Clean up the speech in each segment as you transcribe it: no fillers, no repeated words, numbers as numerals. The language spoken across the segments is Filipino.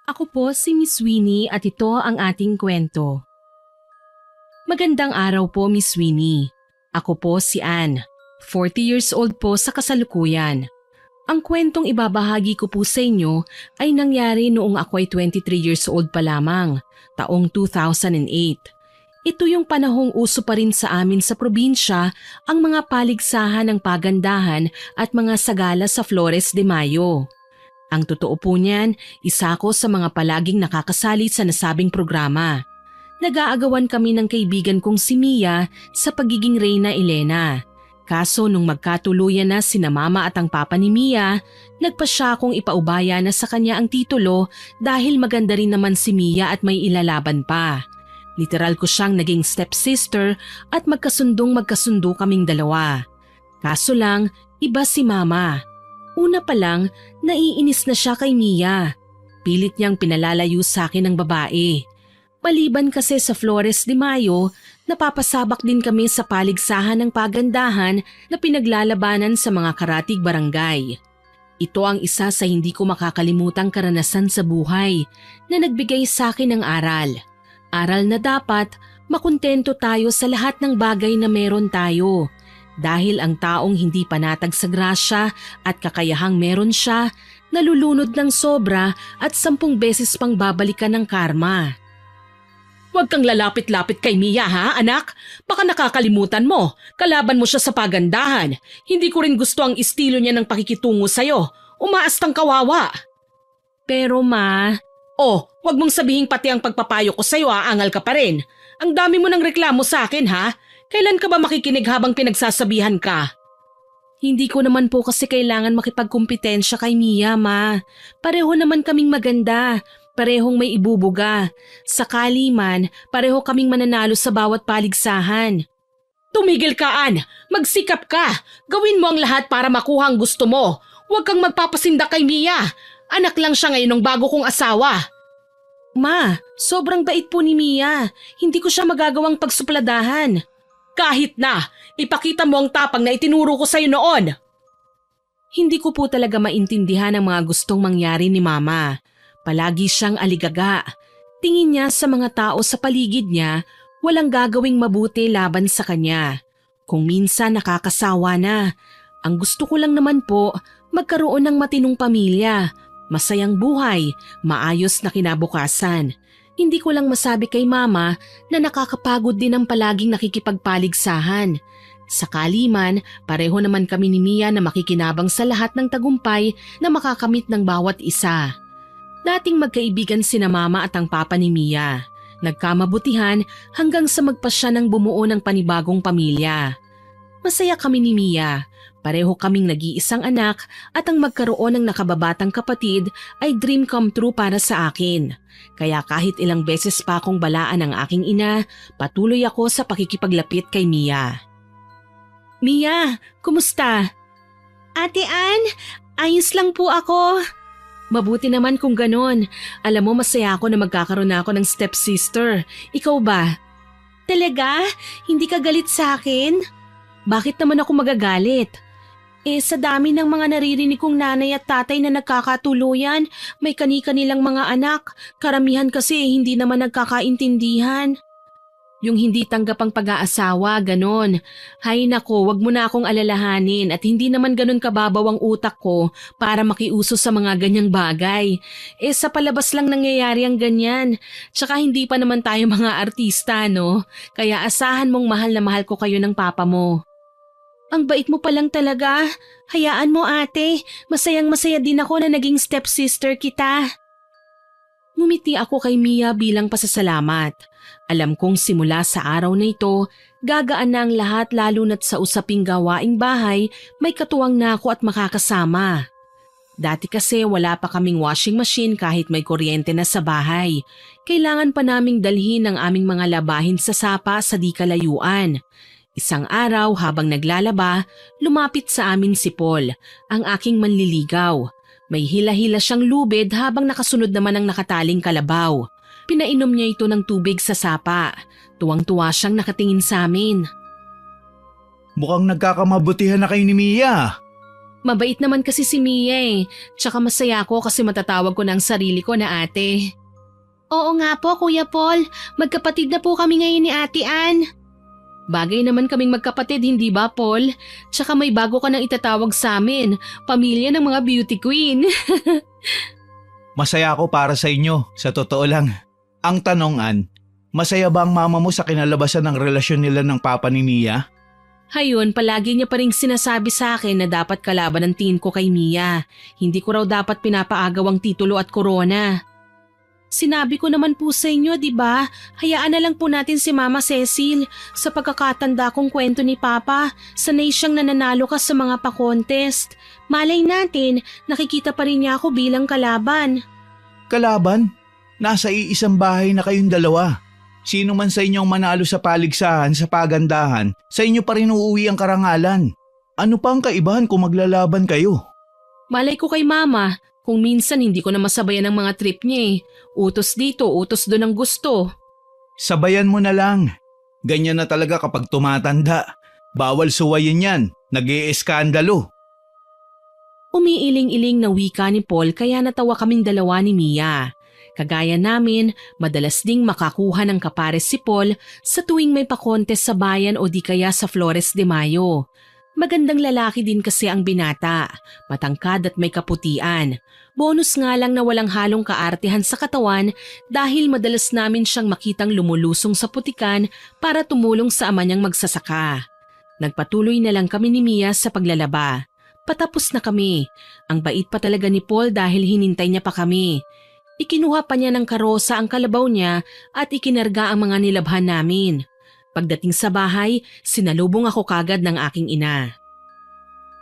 Ako po si Miss Winnie at ito ang ating kwento. Magandang araw po, Miss Winnie. Ako po si Anne, 40 years old po sa kasalukuyan. Ang kwentong ibabahagi ko po sa inyo ay nangyari noong ako ay 23 years old pa lamang, taong 2008. Ito yung panahong uso pa rin sa amin sa probinsya ang mga paligsahan ng pagandahan at mga sagala sa Flores de Mayo. Ang totoo po niyan, isa ko sa mga palaging nakakasali sa nasabing programa. Nag-aagawan kami ng kaibigan kong si Mia sa pagiging Reyna Elena. Kaso nung magkatuluyan na sina mama at ang papa ni Mia, nagpa siya akong ipaubaya na sa kanya ang titulo dahil maganda rin naman si Mia at may ilalaban pa. Literal ko siyang naging stepsister at magkasundo kaming dalawa. Kaso lang, iba si mama. Una pa lang, naiinis na siya kay Mia. Pilit niyang pinalalayo sa akin ng babae. Maliban kasi sa Flores de Mayo, napapasabak din kami sa paligsahan ng pagandahan na pinaglalabanan sa mga karatig barangay. Ito ang isa sa hindi ko makakalimutang karanasan sa buhay na nagbigay sa akin ng aral. Aral na dapat makontento tayo sa lahat ng bagay na meron tayo. Dahil ang taong hindi panatag sa grasya at kakayahang meron siya, nalulunod ng sobra at 10 beses pang babalikan ng karma. Huwag kang lalapit-lapit kay Mia ha, anak? Baka nakakalimutan mo. Kalaban mo siya sa pagandahan. Hindi ko rin gusto ang estilo niya ng pakikitungo sa'yo. Umaastang kawawa. Pero ma... Oh, huwag mong sabihin pati ang pagpapayo ko sa'yo aangal ka pa rin. Ang dami mo ng reklamo sa akin ha? Kailan ka ba makikinig habang pinagsasabihan ka? Hindi ko naman po kasi kailangan makipagkumpetensya kay Mia, ma. Pareho naman kaming maganda. Parehong may ibubuga. Sakali man, pareho kaming mananalo sa bawat paligsahan. Tumigil ka, Ann! Magsikap ka! Gawin mo ang lahat para makuha ang gusto mo. Huwag kang magpapasinda kay Mia. Anak lang siya ngayon ng bago kong asawa. Ma, sobrang bait po ni Mia. Hindi ko siya magagawang pagsupladahan. Kahit na, ipakita mo ang tapang na itinuro ko sa'yo noon. Hindi ko po talaga maintindihan ang mga gustong mangyari ni Mama. Palagi siyang aligaga. Tingin niya sa mga tao sa paligid niya, walang gagawing mabuti laban sa kanya. Kung minsan nakakasawa na. Ang gusto ko lang naman po, magkaroon ng matinong pamilya, masayang buhay, maayos na kinabukasan. Hindi ko lang masabi kay Mama na nakakapagod din ang palaging nakikipagpaligsahan. Sakali man, pareho naman kami ni Mia na makikinabang sa lahat ng tagumpay na makakamit ng bawat isa. Dating magkaibigan sina Mama at ang papa ni Mia. Nagkamabutihan hanggang sa magpasya ng bumuo ng panibagong pamilya. Masaya kami ni Mia. Pareho kaming nag-iisang anak at ang magkaroon ng nakababatang kapatid ay dream come true para sa akin. Kaya kahit ilang beses pa akong balaan ng aking ina, patuloy ako sa pakikipaglapit kay Mia. Mia, kumusta? Ate Ann, ayos lang po ako. Mabuti naman kung ganon. Alam mo, masaya ako na magkakaroon na ako ng stepsister. Ikaw ba? Talaga? Hindi ka galit sa akin? Bakit naman ako magagalit? Sa dami ng mga naririnig kong nanay at tatay na nagkakatuluyan, may kani-kanilang mga anak. Karamihan kasi hindi naman nagkakaintindihan. Yung hindi tanggap ang pag-aasawa, ganon. Hay nako, wag mo na akong alalahanin at hindi naman ganon kababaw ang utak ko para makiuso sa mga ganyang bagay. Sa palabas lang nangyayari ang ganyan. Tsaka hindi pa naman tayo mga artista, no? Kaya asahan mong mahal na mahal ko kayo ng papa mo. Ang bait mo palang talaga. Hayaan mo ate, masayang masaya din ako na naging stepsister kita. Ngumiti ako kay Mia bilang pasasalamat. Alam kong simula sa araw na ito, gagaan na ang lahat lalo na't sa usaping gawaing bahay, may katuwang na ako at makakasama. Dati kasi wala pa kaming washing machine kahit may kuryente na sa bahay. Kailangan pa naming dalhin ang aming mga labahin sa sapa sa di kalayuan. Isang araw habang naglalaba, lumapit sa amin si Paul, ang aking manliligaw. May hila-hila siyang lubid habang nakasunod naman ang nakataling kalabaw. Pinainom niya ito ng tubig sa sapa. Tuwang-tuwa siyang nakatingin sa amin. Mukhang nagkakamabutihan na kayo ni Mia. Mabait naman kasi si Mia eh. Tsaka masaya ako kasi matatawag ko na ang sarili ko na ate. Oo nga po, Kuya Paul. Magkapatid na po kami ngayon ni Ate Ann. Bagay naman kaming magkapatid, hindi ba, Paul? Tsaka may bago ka nang itatawag sa amin. Pamilya ng mga beauty queen. Masaya ako para sa inyo, sa totoo lang. Ang tanong, Ann, masaya ba ang mama mo sa kinalabasan ng relasyon nila ng papa ni Mia? Hayon, palagi niya pa rin sinasabi sa akin na dapat kalaban ang tingin ko kay Mia. Hindi ko raw dapat pinapaagaw ang titulo at korona. Sinabi ko naman po sa inyo, di ba? Hayaan na lang po natin si Mama Cecil. Sa pagkakatanda kong kwento ni Papa, sanay siyang nananalo ka sa mga pa-contest. Malay natin, nakikita pa rin niya ako bilang kalaban. Kalaban? Nasa iisang bahay na kayong dalawa. Sino man sa inyong manalo sa paligsahan, sa pagandahan, sa inyo pa rin uuwi ang karangalan. Ano pa ang kaibahan kung maglalaban kayo? Malay ko kay Mama, kung minsan hindi ko na masabayan ang mga trip niya eh. Utos dito, utos doon ang gusto. Sabayan mo na lang. Ganyan na talaga kapag tumatanda. Bawal suwayin yan, nag-ieskandalo. Umiiling-iling na wika ni Paul kaya natawa kaming dalawa ni Mia. Kagaya namin, madalas ding makakuha ng kapares si Paul sa tuwing may pa-contest sa bayan o di kaya sa Flores de Mayo. Magandang lalaki din kasi ang binata, matangkad at may kaputian. Bonus nga lang na walang halong kaartehan sa katawan dahil madalas namin siyang makitang lumulusong sa putikan para tumulong sa ama niyang magsasaka. Nagpatuloy na lang kami ni Mia sa paglalaba. Patapos na kami. Ang bait pa talaga ni Paul dahil hinintay niya pa kami. Ikinuha pa niya ng karosa ang kalabaw niya at ikinarga ang mga nilabhan namin. Pagdating sa bahay, sinalubong ako kagad ng aking ina.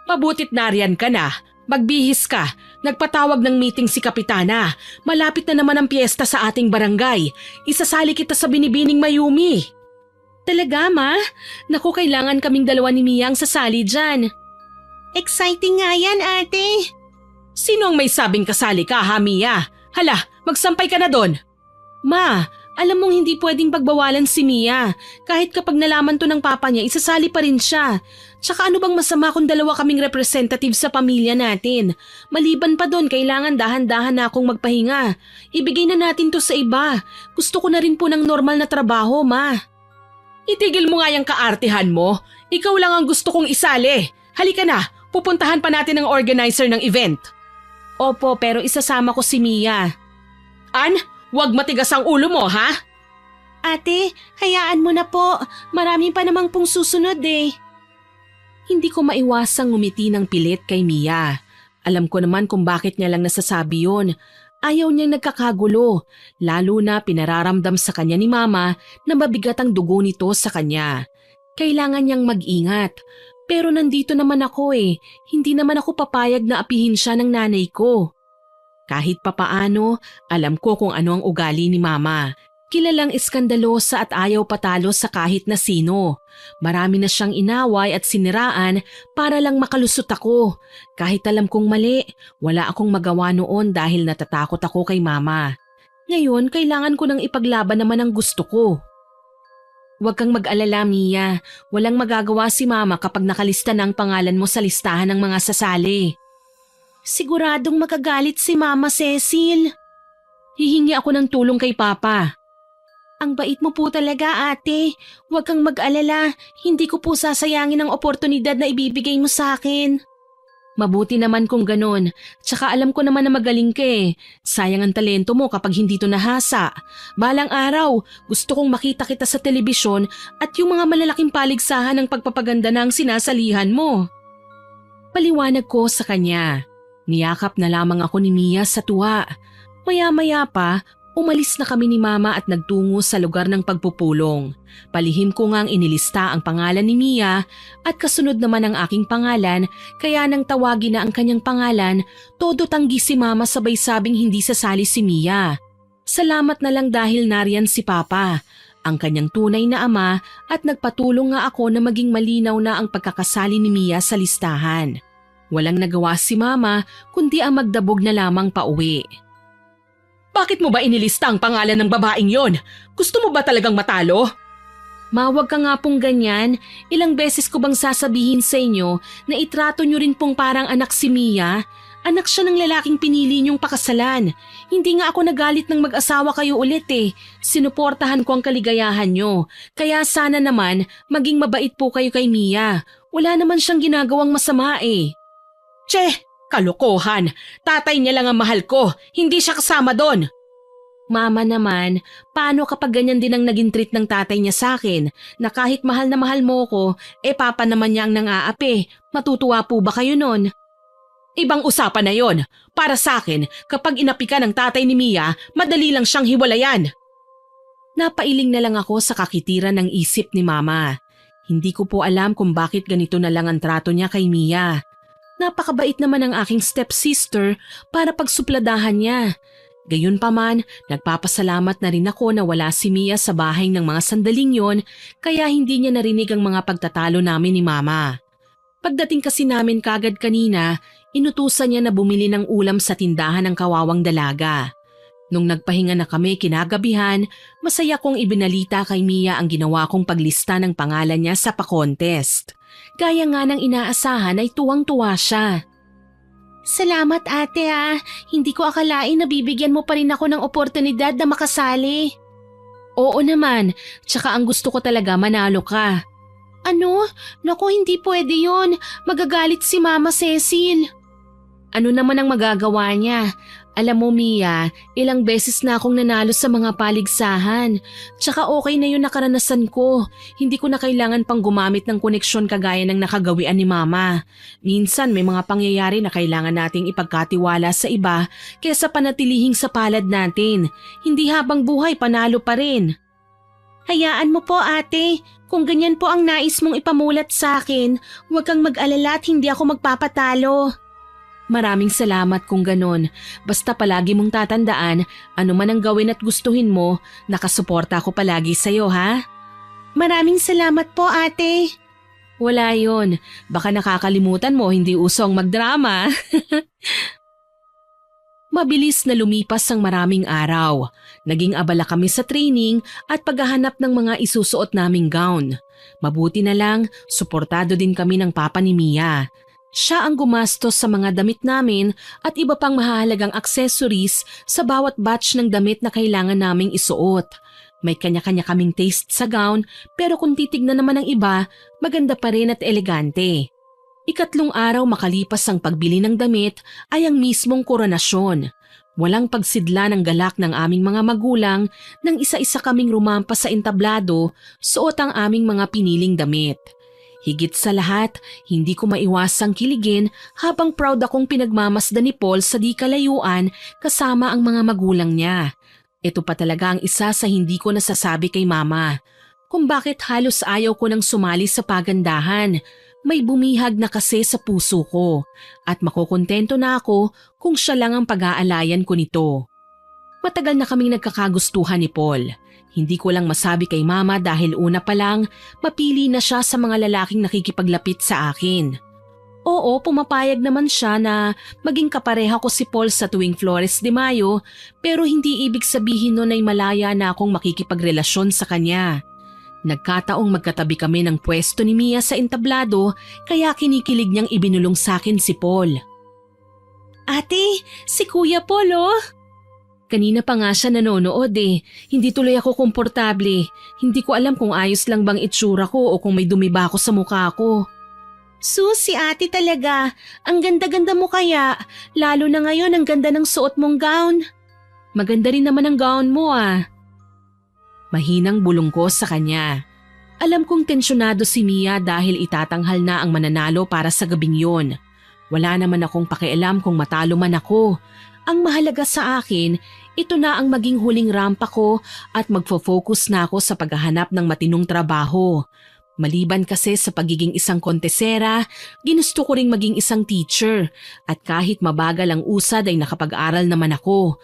Mabutit nariyan ka na. Magbihis ka. Nagpatawag ng meeting si Kapitana. Malapit na naman ang piyesta sa ating barangay. Isasali kita sa Binibining Mayumi. Talaga, Ma? Naku, kailangan kaming dalawa ni Mia ang sasali dyan. Exciting nga yan, ate. Sino ang may sabing kasali ka, ha, Mia? Hala, magsampay ka na doon. Ma, alam mong hindi pwedeng pagbawalan si Mia. Kahit kapag nalaman to ng papa niya, isasali pa rin siya. Tsaka ano bang masama kung dalawa kaming representative sa pamilya natin? Maliban pa doon, kailangan dahan-dahan na akong magpahinga. Ibigay na natin to sa iba. Gusto ko na rin po ng normal na trabaho, Ma. Itigil mo nga yung kaartehan mo. Ikaw lang ang gusto kong isali. Halika na, pupuntahan pa natin ang organizer ng event. Opo, pero isasama ko si Mia. An, huwag matigas ang ulo mo, ha? Ate, hayaan mo na po. Marami pa namang pong susunod eh. Hindi ko maiwasang ngumiti ng pilit kay Mia. Alam ko naman kung bakit niya lang nasasabi yun. Ayaw niyang nagkakagulo, lalo na pinararamdam sa kanya ni Mama na mabigat ang dugo nito sa kanya. Kailangan niyang mag-ingat. Pero nandito naman ako eh, hindi naman ako papayag na apihin siya ng nanay ko. Kahit papaano, alam ko kung ano ang ugali ni Mama. Kilalang iskandalosa at ayaw patalo sa kahit na sino. Marami na siyang inaway at siniraan para lang makalusot ako. Kahit alam kong mali, wala akong magawa noon dahil natatakot ako kay Mama. Ngayon, kailangan ko nang ipaglaban naman ang gusto ko. Huwag kang mag-alala, Mia. Walang magagawa si Mama kapag nakalista na ang pangalan mo sa listahan ng mga sasali. Siguradong magagalit si Mama Cecil. Hihingi ako ng tulong kay Papa. Ang bait mo po talaga, ate. Huwag kang mag-alala. Hindi ko po sasayangin ang oportunidad na ibibigay mo sa akin. Mabuti naman kung ganon. Tsaka alam ko naman na magaling ka eh. Sayang ang talento mo kapag hindi to nahasa. Balang araw, gusto kong makita kita sa telebisyon at yung mga malalaking paligsahan ng pagpapaganda na ang sinasalihan mo. Paliwanag ko sa kanya. Niyakap na lamang ako ni Mia sa tuwa. Maya-maya pa, umalis na kami ni Mama at nagtungo sa lugar ng pagpupulong. Palihim ko ngang inilista ang pangalan ni Mia at kasunod naman ang aking pangalan kaya nang tawagin na ang kanyang pangalan, todo tanggi si Mama sabay sabing hindi sasali si Mia. Salamat na lang dahil nariyan si Papa, ang kanyang tunay na ama at nagpatulong nga ako na maging malinaw na ang pagkakasali ni Mia sa listahan. Walang nagawa si Mama kundi ang magdabog na lamang pauwi. Bakit mo ba inilista ang pangalan ng babaeng yon? Gusto mo ba talagang matalo? Mawag ka nga pong ganyan. Ilang beses ko bang sasabihin sa inyo na itrato nyo rin pong parang anak si Mia? Anak siya ng lalaking pinili niyong pakasalan. Hindi nga ako nagalit ng mag-asawa kayo ulit eh. Sinuportahan ko ang kaligayahan nyo. Kaya sana naman maging mabait po kayo kay Mia. Wala naman siyang ginagawang masama eh. Tse! Kalokohan! Tatay niya lang ang mahal ko. Hindi siya kasama doon. Mama naman, paano kapag ganyan din ang naging treat ng tatay niya sa akin na kahit mahal na mahal mo ko, papa naman niya ang nang-aapi. Matutuwa po ba kayo nun? Ibang usapan na yon. Para sa akin, kapag inapi ka ng tatay ni Mia, madali lang siyang hiwalayan. Napailing na lang ako sa kakitiran ng isip ni Mama. Hindi ko po alam kung bakit ganito na lang ang trato niya kay Mia. Napakabait naman ang aking stepsister para pagsupladahan niya. Gayunpaman, nagpapasalamat na rin ako na wala si Mia sa bahay ng mga sandaling yon kaya hindi niya narinig ang mga pagtatalo namin ni Mama. Pagdating kasi namin kagad kanina, inutusan niya na bumili ng ulam sa tindahan ng kawawang dalaga. Nung nagpahinga na kami kinagabihan, masaya kong ibinalita kay Mia ang ginawa kong paglista ng pangalan niya sa pa-contest. Gaya nga ng inaasahan ay tuwang-tuwa siya. Salamat ate hindi ko akalain na bibigyan mo pa rin ako ng oportunidad na makasali. Oo naman, tsaka ang gusto ko talaga manalo ka. Ano? Naku, hindi pwede yon. Magagalit si Mama Cecil. Ano naman ang magagawa niya? Alam mo Mia, ilang beses na akong nanalo sa mga paligsahan. Tsaka okay na yun na karanasan ko. Hindi ko na kailangan pang gumamit ng koneksyon kagaya ng nakagawian ni Mama. Minsan may mga pangyayari na kailangan nating ipagkatiwala sa iba kaysa panatilihing sa palad natin. Hindi habang buhay panalo pa rin. Hayaan mo po ate, kung ganyan po ang nais mong ipamulat sa akin, huwag kang mag-alala at hindi ako magpapatalo. Maraming salamat kung ganon. Basta palagi mong tatandaan, ano man ang gawin at gustuhin mo, nakasuporta ako palagi sa'yo ha? Maraming salamat po ate. Wala yon. Baka nakakalimutan mo hindi usong magdrama. Mabilis na lumipas ang maraming araw. Naging abala kami sa training at paghahanap ng mga isusuot naming gown. Mabuti na lang, suportado din kami ng papa ni Mia. Siya ang gumastos sa mga damit namin at iba pang mahalagang accessories sa bawat batch ng damit na kailangan naming isuot. May kanya-kanya kaming taste sa gown pero kung titignan naman ng iba, maganda pa rin at elegante. Ikatlong araw makalipas ang pagbili ng damit ay ang mismong koronasyon. Walang pagsidla ng galak ng aming mga magulang nang isa-isa kaming rumampas sa entablado, suot ang aming mga piniling damit. Higit sa lahat, hindi ko maiwasang kiligin habang proud akong pinagmamasdan ni Paul sa di kalayuan kasama ang mga magulang niya. Ito pa talaga ang isa sa hindi ko nasasabi kay Mama. Kung bakit halos ayaw ko nang sumali sa pagandahan. May bumihag na kasi sa puso ko at makukontento na ako kung siya lang ang pag-aalayan ko nito. Matagal na kaming nagkakagustuhan ni Paul. Hindi ko lang masabi kay Mama dahil una pa lang, mapili na siya sa mga lalaking nakikipaglapit sa akin. Oo, pumapayag naman siya na maging kapareha ko si Paul sa tuwing Flores de Mayo pero hindi ibig sabihin nun ay malaya na akong makikipagrelasyon sa kanya. Nagkataong magkatabi kami ng pwesto ni Mia sa entablado kaya kinikilig niyang ibinulong sa akin si Paul. Ate, si Kuya Paul oh! Kanina pa nga siya nanonood eh. Hindi tuloy ako komportable. Hindi ko alam kung ayos lang bang itsura ko o kung may dumi ba ako sa mukha ko. Sus, si ate talaga. Ang ganda-ganda mo kaya. Lalo na ngayon ang ganda ng suot mong gown. Maganda rin naman ang gown mo ah. Mahinang bulong ko sa kanya. Alam kong tensyonado si Mia dahil itatanghal na ang mananalo para sa gabing yon. Wala naman akong pakialam kung matalo man ako. Ang mahalaga sa akin, ito na ang maging huling rampa ko at magfo-focus na ako sa paghahanap ng matinong trabaho. Maliban kasi sa pagiging isang kontesera, ginusto ko ring maging isang teacher at kahit mabagal ang usad ay nakapag-aral naman ako.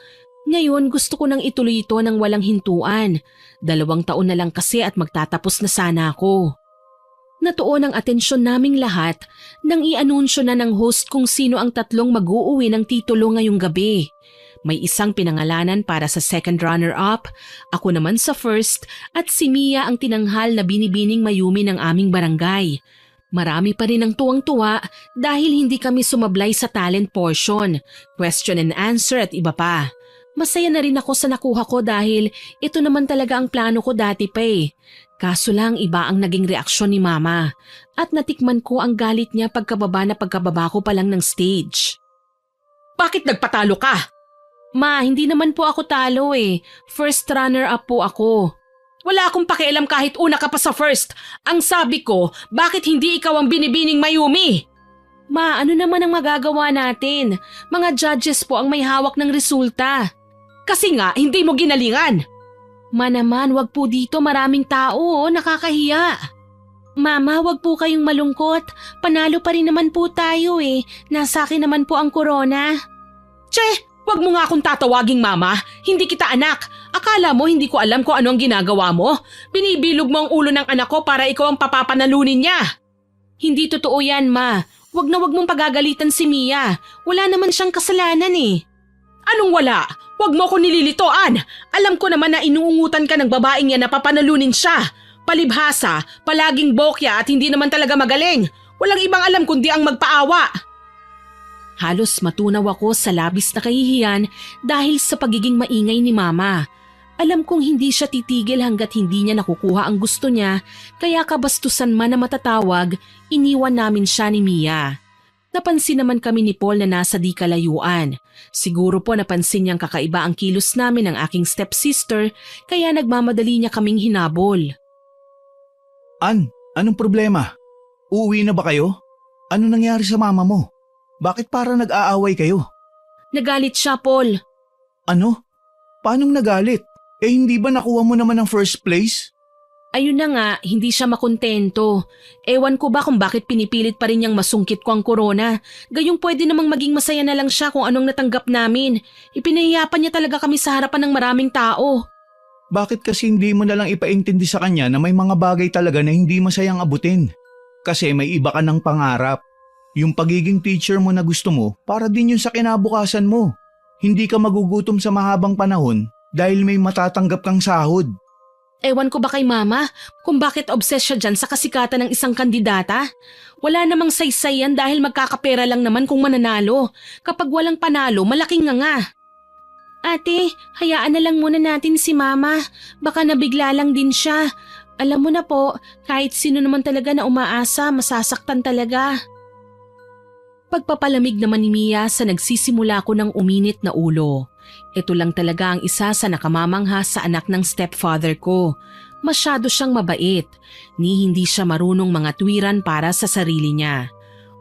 Ngayon gusto ko nang ituloy ito ng walang hintuan. 2 taon na lang kasi at magtatapos na sana ako. Natuon ang atensyon naming lahat nang i-anunsyo na ng host kung sino ang 3 mag-uuwi ng titulo ngayong gabi. May isang pinangalanan para sa second runner-up, ako naman sa first at si Mia ang tinanghal na binibining Mayumi ng aming barangay. Marami pa rin ang tuwang-tuwa dahil hindi kami sumablay sa talent portion, question and answer at iba pa. Masaya na rin ako sa nakuha ko dahil ito naman talaga ang plano ko dati pa eh. Kaso lang iba ang naging reaksyon ni Mama at natikman ko ang galit niya pagkababa ko pa lang ng stage. Bakit nagpatalo ka? Ma, hindi naman po ako talo eh. First runner-up po ako. Wala akong pakialam kahit una ka pa sa first. Ang sabi ko, bakit hindi ikaw ang binibining Mayumi? Ma, ano naman ang magagawa natin? Mga judges po ang may hawak ng resulta. Kasi nga, hindi mo ginalingan. Ma naman, wag po dito, maraming tao, nakakahiya. Mama, wag po kayong malungkot. Panalo pa rin naman po tayo eh. Nasa akin naman po ang corona. Che! Wag mo nga akong tatawaging mama, hindi kita anak. Akala mo hindi ko alam kung ano ang ginagawa mo? Binibilog mo ang ulo ng anak ko para ikaw ang papapanalunin niya. Hindi totoo yan, Ma. Wag na wag mong pagagalitan si Mia. Wala naman siyang kasalanan eh. Anong wala? Wag mo ko nililitoan. Alam ko naman na inuungutan ka ng babaeng yan na papanalunin siya. Palibhasa, palaging bokya at hindi naman talaga magaling. Walang ibang alam kundi ang magpaawa. Halos matunaw ako sa labis na kahihiyan dahil sa pagiging maingay ni Mama. Alam kong hindi siya titigil hanggat hindi niya nakukuha ang gusto niya, kaya kabastusan man na matatawag, iniwan namin siya ni Mia. Napansin naman kami ni Paul na nasa di kalayuan. Siguro po napansin niyang kakaiba ang kilos namin ng aking stepsister, kaya nagmamadali niya kaming hinabol. Anong problema? Uuwi na ba kayo? Ano nangyari sa mama mo? Bakit parang nag-aaway kayo? Nagalit siya, Paul. Ano? Paanong nagalit? Hindi ba nakuha mo naman ang first place? Ayun na nga, hindi siya makontento. Ewan ko ba kung bakit pinipilit pa rin niyang masungkit ko ang corona. Gayong pwede namang maging masaya na lang siya kung anong natanggap namin. Ipinahiyapan niya talaga kami sa harapan ng maraming tao. Bakit kasi hindi mo na lang ipaintindi sa kanya na may mga bagay talaga na hindi masayang abutin? Kasi may iba ka ng pangarap. Yung pagiging teacher mo na gusto mo, para din yun sa kinabukasan mo. Hindi ka magugutom sa mahabang panahon dahil may matatanggap kang sahod. Ewan ko ba kay Mama kung bakit obsessed siya dyan sa kasikatan ng isang kandidata? Wala namang saysay yan dahil magkakapera lang naman kung mananalo. Kapag walang panalo, malaking nga. Ate, hayaan na lang muna natin si Mama. Baka nabigla lang din siya. Alam mo na po, kahit sino naman talaga na umaasa, masasaktan talaga. Pagpapalamig naman ni Mia sa nagsisimula ko ng uminit na ulo. Ito lang talaga ang isa sa nakamamangha sa anak ng stepfather ko. Masyado siyang mabait, ni hindi siya marunong mga tuwiran para sa sarili niya.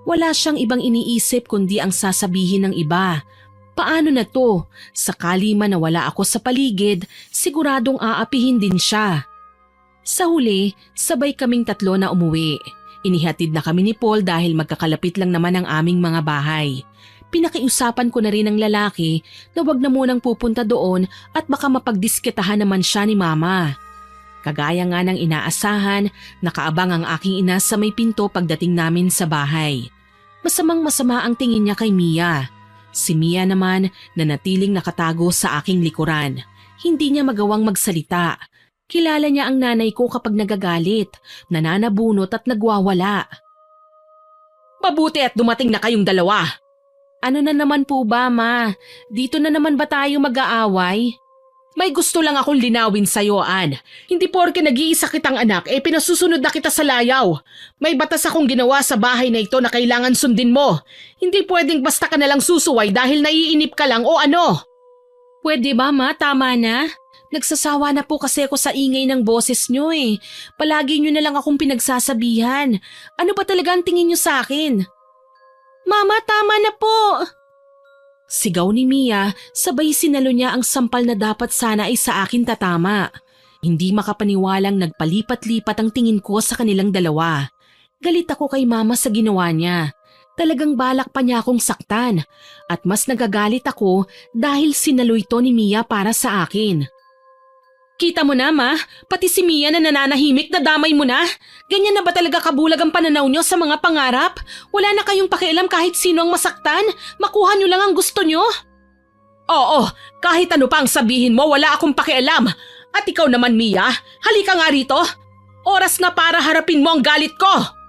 Wala siyang ibang iniisip kundi ang sasabihin ng iba. Paano na to? Sakali man na wala ako sa paligid, siguradong aapihin din siya. Sa huli, sabay kaming tatlo na umuwi. Inihatid na kami ni Paul dahil magkakalapit lang naman ang aming mga bahay. Pinakiusapan ko na rin ang lalaki na wag na munang pupunta doon at baka mapagdisketahan naman siya ni Mama. Kagaya nga ng inaasahan, nakaabang ang aking ina sa may pinto pagdating namin sa bahay. Masamang-masama ang tingin niya kay Mia. Si Mia naman nanatiling nakatago sa aking likuran. Hindi niya magawang magsalita. Kilala niya ang nanay ko kapag nagagalit, nananabunot at nagwawala. Mabuti at dumating na kayong dalawa. Ano na naman po ba, Ma? Dito na naman ba tayo mag-aaway? May gusto lang akong linawin sa'yo, Ann. Hindi porke nag-iisa kitang anak, pinasusunod na kita sa layaw. May batas akong ginawa sa bahay na ito na kailangan sundin mo. Hindi pwedeng basta ka nalang susuway dahil naiinip ka lang o ano. Pwede ba, Ma? Tama na? Nagsasawa na po kasi ako sa ingay ng boses nyo eh. Palagi nyo na lang akong pinagsasabihan. Ano ba talaga ang tingin nyo sa akin? Mama, tama na po! Sigaw ni Mia, sabay sinalo niya ang sampal na dapat sana ay sa akin tatama. Hindi makapaniwalang nagpalipat-lipat ang tingin ko sa kanilang dalawa. Galit ako kay Mama sa ginawa niya. Talagang balak pa niya akong saktan. At mas nagagalit ako dahil sinalo ito ni Mia para sa akin. Kita mo na, Ma, pati si Mia na nananahimik na damay mo na. Ganyan na ba talaga kabulag ang pananaw nyo sa mga pangarap? Wala na kayong pakialam kahit sino ang masaktan? Makuha nyo lang ang gusto nyo? Oo, kahit ano pa ang sabihin mo, wala akong pakialam. At ikaw naman, Mia, halika nga rito. Oras na para harapin mo ang galit ko.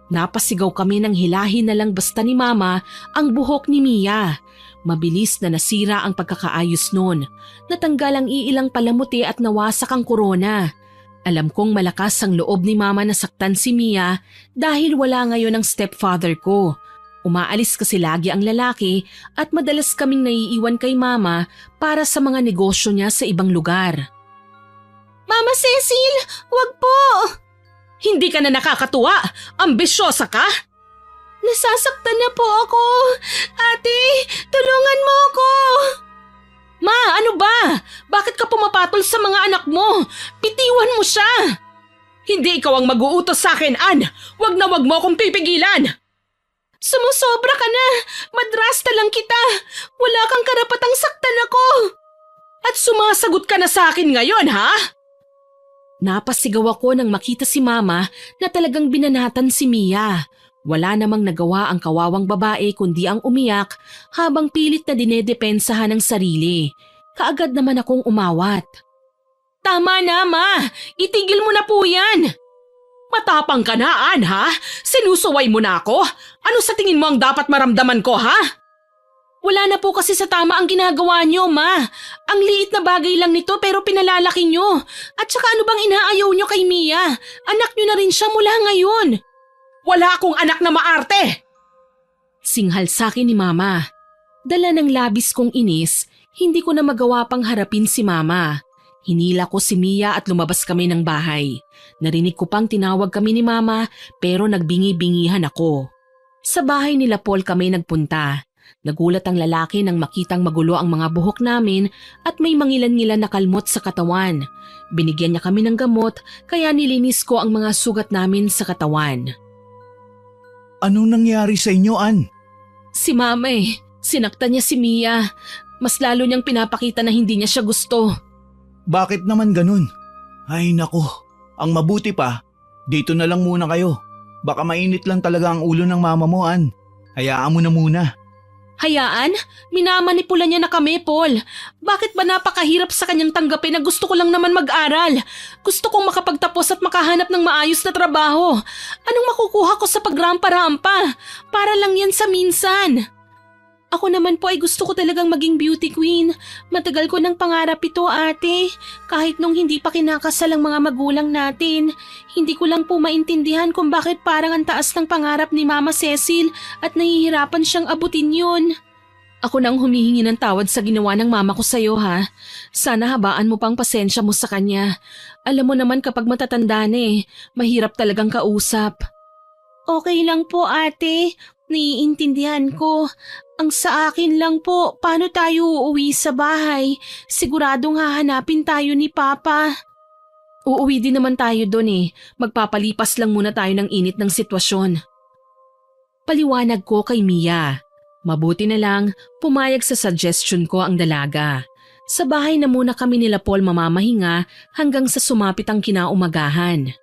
Napasigaw kami ng hilahin na lang basta ni Mama ang buhok ni Mia. Mabilis na nasira ang pagkakaayos nun. Natanggal ang iilang palamuti at nawasak ang korona. Alam kong malakas ang loob ni Mama na saktan si Mia dahil wala ngayon ang stepfather ko. Umaalis kasi lagi ang lalaki at madalas kaming naiiwan kay Mama para sa mga negosyo niya sa ibang lugar. Mama Cecil, wag po! Hindi ka na nakakatuwa? Ambisyosa ka? Nasasaktan na po ako. Ate, tulungan mo ako. Ma, ano ba? Bakit ka pumapatol sa mga anak mo? Bitiwan mo siya. Hindi ikaw ang mag-uutos sa akin, Ann. Wag na wag mo akong pipigilan. Sumusobra ka na. Madrasta lang kita. Wala kang karapatang saktan ako. At sumasagot ka na sa akin ngayon, ha? Napasigaw ako nang makita si Mama na talagang binanatan si Mia. Wala namang nagawa ang kawawang babae kundi ang umiyak habang pilit na dinedepensahan ang sarili. Kaagad naman akong umawat. Tama na, Ma! Itigil mo na po yan! Matapang ka na, Ann, ha? Sinusuway mo na ako? Ano sa tingin mo ang dapat maramdaman ko, ha? Wala na po kasi sa tama ang ginagawa niyo, Ma. Ang liit na bagay lang nito pero pinalalaki niyo. At saka ano bang inaayaw niyo kay Mia? Anak niyo na rin siya mula ngayon. Wala akong anak na maarte! Singhal sa akin ni Mama. Dala ng labis kong inis, hindi ko na magawa pang harapin si Mama. Hinila ko si Mia at lumabas kami ng bahay. Narinig ko pang tinawag kami ni Mama pero nagbingi-bingihan ako. Sa bahay nila Paul kami nagpunta. Nagulat ang lalaki nang makitang magulo ang mga buhok namin at may mangilan-ngilan na kalmot sa katawan. Binigyan niya kami ng gamot kaya nilinis ko ang mga sugat namin sa katawan. Anong nangyari sa inyo, Ann? Si Mama sinaktan niya si Mia. Mas lalo niyang pinapakita na hindi niya siya gusto. Bakit naman ganun? Ay nako, ang mabuti pa, dito na lang muna kayo. Baka mainit lang talaga ang ulo ng mama mo, Ann. Hayaan mo na muna. Hayaan? Minamanipula niya na kami, Paul. Bakit ba napakahirap sa kanyang tanggapin na gusto ko lang naman mag-aral? Gusto kong makapagtapos at makahanap ng maayos na trabaho. Anong makukuha ko sa pagrampa-rampa? Para lang yan sa minsan. Ako naman po ay gusto ko talagang maging beauty queen. Matagal ko ng pangarap ito, ate. Kahit nung hindi pa kinakasal ang mga magulang natin. Hindi ko lang po maintindihan kung bakit parang ang taas ng pangarap ni Mama Cecil at nahihirapan siyang abutin yun. Ako nang humihingi ng tawad sa ginawa ng mama ko sa'yo, ha? Sana habaan mo pang pasensya mo sa kanya. Alam mo naman kapag matatanda na mahirap talagang kausap. Okay lang po, ate. Naiintindihan ko. Ang sa akin lang po, paano tayo uuwi sa bahay? Siguradong hahanapin tayo ni Papa. Uuwi din naman tayo doon Magpapalipas lang muna tayo ng init ng sitwasyon. Paliwanag ko kay Mia. Mabuti na lang, pumayag sa suggestion ko ang dalaga. Sa bahay na muna kami nila Paul mamamahinga hanggang sa sumapit ang kinaumagahan.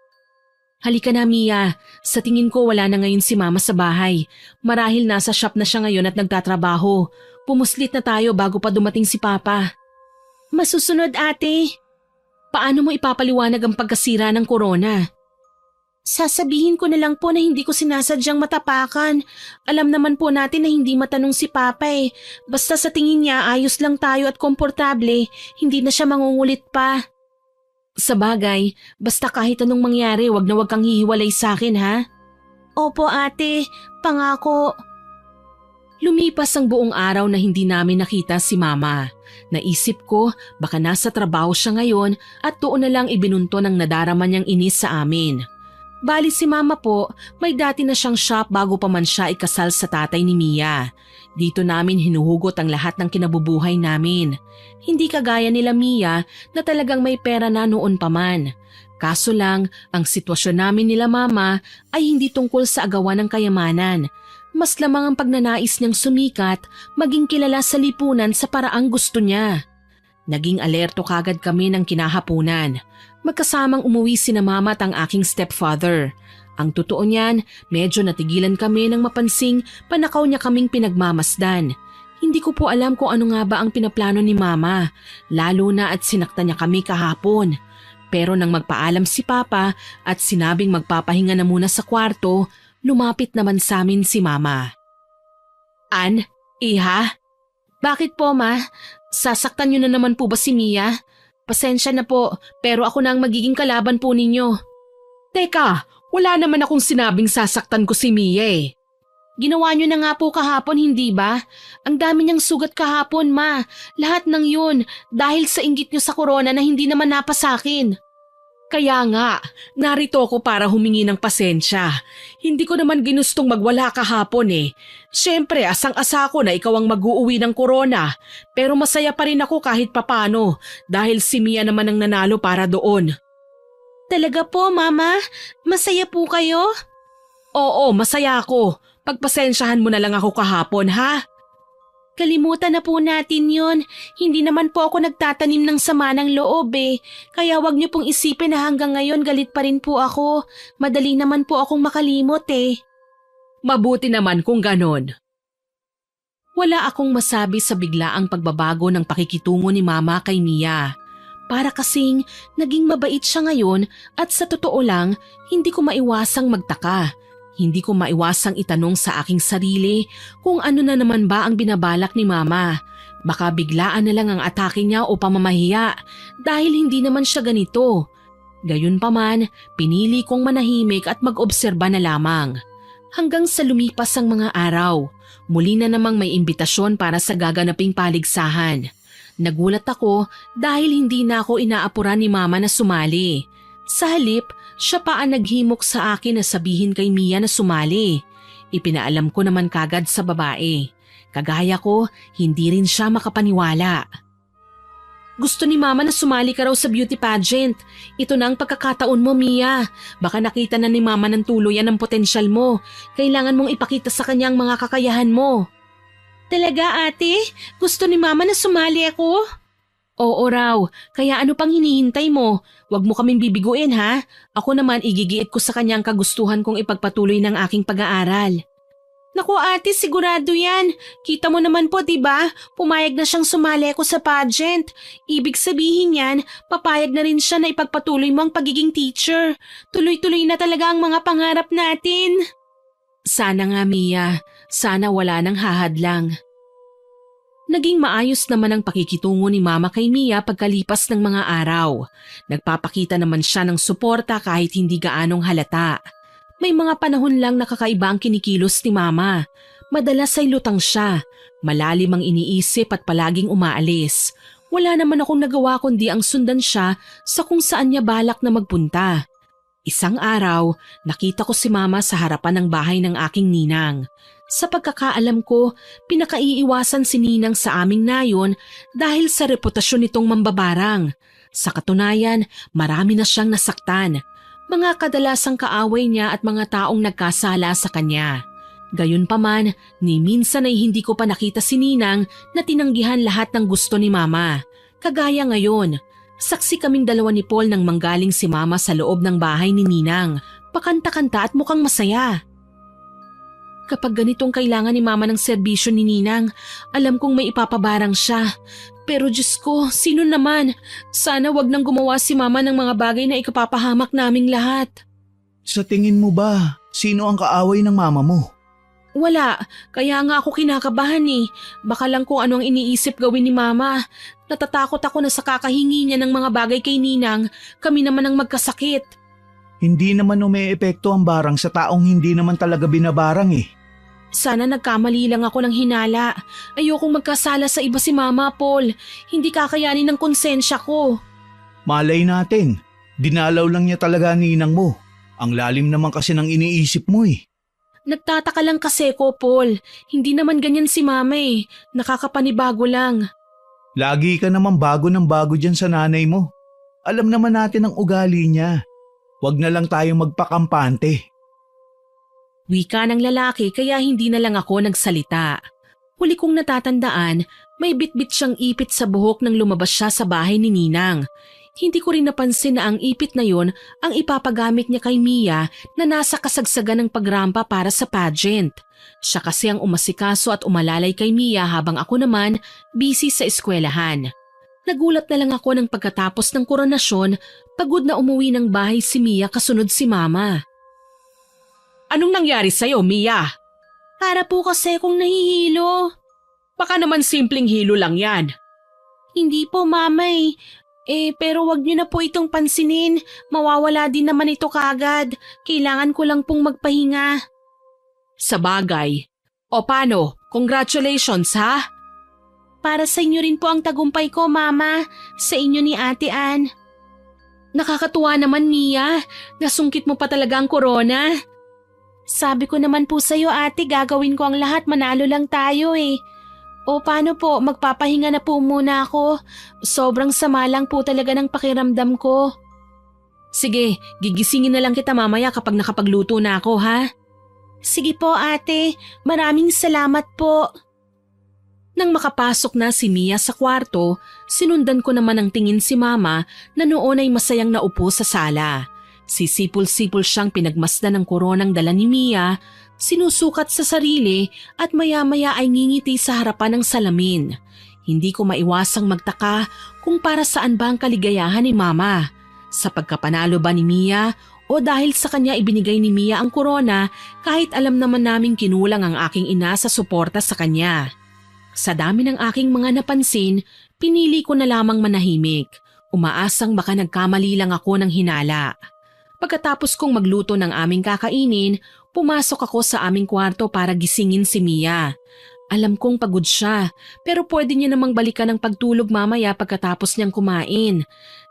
Halika na, Mia. Sa tingin ko wala na ngayon si Mama sa bahay. Marahil nasa shop na siya ngayon at nagtatrabaho. Pumuslit na tayo bago pa dumating si Papa. Masusunod, ate. Paano mo ipapaliwanag ang pagkasira ng korona? Sasabihin ko na lang po na hindi ko sinasadyang matapakan. Alam naman po natin na hindi matanong si Papa Basta sa tingin niya ayos lang tayo at komportable, hindi na siya mangungulit pa. Sa bagay, basta kahit anong mangyari, wag na wag kang hihiwalay sa akin, ha? Opo, ate. Pangako. Lumipas ang buong araw na hindi namin nakita si Mama. Naisip ko, baka nasa trabaho siya ngayon at doon na lang ibinunto ng nadarama niyang inis sa amin. Bali si Mama po, may dati na siyang shop bago pa man siya ikasal sa tatay ni Mia. Dito namin hinuhugot ang lahat ng kinabubuhay namin. Hindi kagaya nila Mia na talagang may pera na noon pa man. Kaso lang, ang sitwasyon namin nila Mama ay hindi tungkol sa agawan ng kayamanan. Mas lamang ang pagnanais niyang sumikat, maging kilala sa lipunan sa paraang gusto niya. Naging alerto kagad kami ng kinahapunan. Magkasamang umuwi sina Mama at ang aking stepfather. Ang totoo niyan, medyo natigilan kami nang mapansing panakaw niya kaming pinagmamasdan. Hindi ko po alam kung ano nga ba ang pinaplano ni Mama, lalo na at sinaktan niya kami kahapon. Pero nang magpaalam si Papa at sinabing magpapahinga na muna sa kwarto, lumapit naman sa amin si Mama. Ann, Iha? Bakit po, Ma? Sasaktan niyo na naman po ba si Mia? Pasensya na po, pero ako na ang magiging kalaban po ninyo. Teka, wala naman akong sinabing sasaktan ko si Mia eh. Ginawa niyo na nga po kahapon, hindi ba? Ang dami niyang sugat kahapon, Ma. Lahat ng yun dahil sa inggit niyo sa corona na hindi naman napasakin. Kaya nga, narito ako para humingi ng pasensya. Hindi ko naman ginustong magwala kahapon eh. Siyempre, asang-asa ko na ikaw ang mag-uuwi ng corona. Pero masaya pa rin ako kahit papano dahil si Mia naman ang nanalo para doon. Talaga po, Mama? Masaya po kayo? Oo, masaya ako. Pagpasensyahan mo na lang ako kahapon, ha? Kalimutan na po natin yun. Hindi naman po ako nagtatanim ng sama ng loob eh. Kaya wag niyo pong isipin na hanggang ngayon galit pa rin po ako. Madali naman po akong makalimot eh. Mabuti naman kung ganon. Wala akong masabi sa biglaang pagbabago ng pakikitungo ni Mama kay Mia. Para kasing naging mabait siya ngayon at sa totoo lang, hindi ko maiwasang magtaka. Hindi ko maiwasang itanong sa aking sarili kung ano na naman ba ang binabalak ni Mama. Baka biglaan na lang ang atake niya o pamamahiya dahil hindi naman siya ganito. Gayunpaman, pinili kong manahimik at mag-obserba na lamang. Hanggang sa lumipas ang mga araw, muli na namang may imbitasyon para sa gaganaping paligsahan. Nagulat ako dahil hindi na ako inaapuran ni Mama na sumali. Sa halip, siya pa ang naghimok sa akin na sabihin kay Mia na sumali. Ipinaalam ko naman kagad sa babae. Kagaya ko, hindi rin siya makapaniwala. Gusto ni Mama na sumali ka raw sa beauty pageant. Ito na ang pagkakataon mo, Mia. Baka nakita na ni Mama ng tuluyan ang potensyal mo. Kailangan mong ipakita sa kanya ang mga kakayahan mo. Talaga, ate? Gusto ni Mama na sumali ako? Oo raw, kaya ano pang hinihintay mo? Huwag mo kaming bibiguin ha. Ako naman igigiit ko sa kanyang kagustuhan kong ipagpatuloy ng aking pag-aaral. Naku ate, sigurado yan. Kita mo naman po, diba? Pumayag na siyang sumali ako sa pageant. Ibig sabihin yan, papayag na rin siya na ipagpatuloy mo ang pagiging teacher. Tuloy-tuloy na talaga ang mga pangarap natin. Sana nga, Mia. Sana wala nang hahadlang. Naging maayos naman ang pakikitungo ni Mama kay Mia pagkalipas ng mga araw. Nagpapakita naman siya ng suporta kahit hindi gaanong halata. May mga panahon lang nakakaiba ang kinikilos ni Mama. Madalas ay lutang siya, malalim ang iniisip at palaging umaalis. Wala naman akong nagawa kundi ang sundan siya sa kung saan niya balak na magpunta. Isang araw, nakita ko si Mama sa harapan ng bahay ng aking ninang. Sa pagkakaalam ko, pinakaiiwasan si Ninang sa aming nayon dahil sa reputasyon nitong mambabarang. Sa katunayan, marami na siyang nasaktan. Mga kadalasang kaaway niya at mga taong nagkasala sa kanya. Gayunpaman, ni minsan ay hindi ko pa nakita si Ninang na tinanggihan lahat ng gusto ni Mama. Kagaya ngayon, saksi kaming dalawa ni Paul nang manggaling si Mama sa loob ng bahay ni Ninang. Pakanta-kanta at mukhang masaya. Kapag ganitong kailangan ni Mama ng serbisyo ni Ninang, alam kong may ipapabarang siya. Pero Diyos ko, sino naman? Sana wag nang gumawa si Mama ng mga bagay na ikapapahamak naming lahat. Sa tingin mo ba, sino ang kaaway ng Mama mo? Wala, kaya nga ako kinakabahan eh. Baka lang kung ano ang iniisip gawin ni Mama. Natatakot ako na sa kakahingi niya ng mga bagay kay Ninang, kami naman ang magkasakit. Hindi naman umeepekto ang barang sa taong hindi naman talaga binabarang eh. Sana nagkamali lang ako ng hinala. Ayokong magkasala sa iba si Mama, Paul. Hindi kakayanin ng konsensya ko. Malay natin, dinalaw lang niya talaga ang ninang mo. Ang lalim naman kasi ng iniisip mo eh. Nagtataka lang kasi ko, Paul. Hindi naman ganyan si Mama eh. Nakakapanibago lang. Lagi ka naman bago ng bago dyan sa nanay mo. Alam naman natin ang ugali niya. Huwag na lang tayong magpakampante. Wika ng lalaki kaya hindi na lang ako nagsalita. Huli kong natatandaan, may bitbit siyang ipit sa buhok nang lumabas siya sa bahay ni Ninang. Hindi ko rin napansin na ang ipit na yon ang ipapagamit niya kay Mia na nasa kasagsagan ng pagrampa para sa pageant. Siya kasi ang umasikaso at umalalay kay Mia habang ako naman busy sa eskwelahan. Nagulat na lang ako nang pagkatapos ng koronasyon, pagod na umuwi ng bahay si Mia kasunod si Mama. Anong nangyari sa'yo, Mia? Para po kasi akong nahihilo. Baka naman simpleng hilo lang yan. Hindi po, Mama eh. Pero wag niyo na po itong pansinin. Mawawala din naman ito kagad. Kailangan ko lang pong magpahinga. Sa bagay. O paano? Congratulations ha? Para sa inyo rin po ang tagumpay ko, Mama. Sa inyo ni Ate Ann. Nakakatuwa naman, Mia. Nasungkit mo pa talaga ang corona. Sabi ko naman po sa'yo, ate, gagawin ko ang lahat. Manalo lang tayo eh. O paano po, magpapahinga na po muna ako. Sobrang sama lang po talaga ng pakiramdam ko. Sige, gigisingin na lang kita mamaya kapag nakapagluto na ako, ha? Sige po, ate. Maraming salamat po. Nang makapasok na si Mia sa kwarto, sinundan ko naman ang tingin si Mama na noon ay masayang naupo sa sala. Sisipol-sipol siyang pinagmasdan ng koronang dala ni Mia, sinusukat sa sarili at maya-maya ay ngingiti sa harapan ng salamin. Hindi ko maiwasang magtaka kung para saan ba ang kaligayahan ni Mama. Sa pagkapanalo ba ni Mia o dahil sa kanya ibinigay ni Mia ang korona kahit alam naman naming kinulang ang aking ina sa suporta sa kanya. Sa dami ng aking mga napansin, pinili ko na lamang manahimik. Umaasang baka nagkamali lang ako ng hinala. Pagkatapos kong magluto ng aming kakainin, pumasok ako sa aming kwarto para gisingin si Mia. Alam kong pagod siya, pero pwede niya namang balikan ang pagtulog mamaya pagkatapos niyang kumain.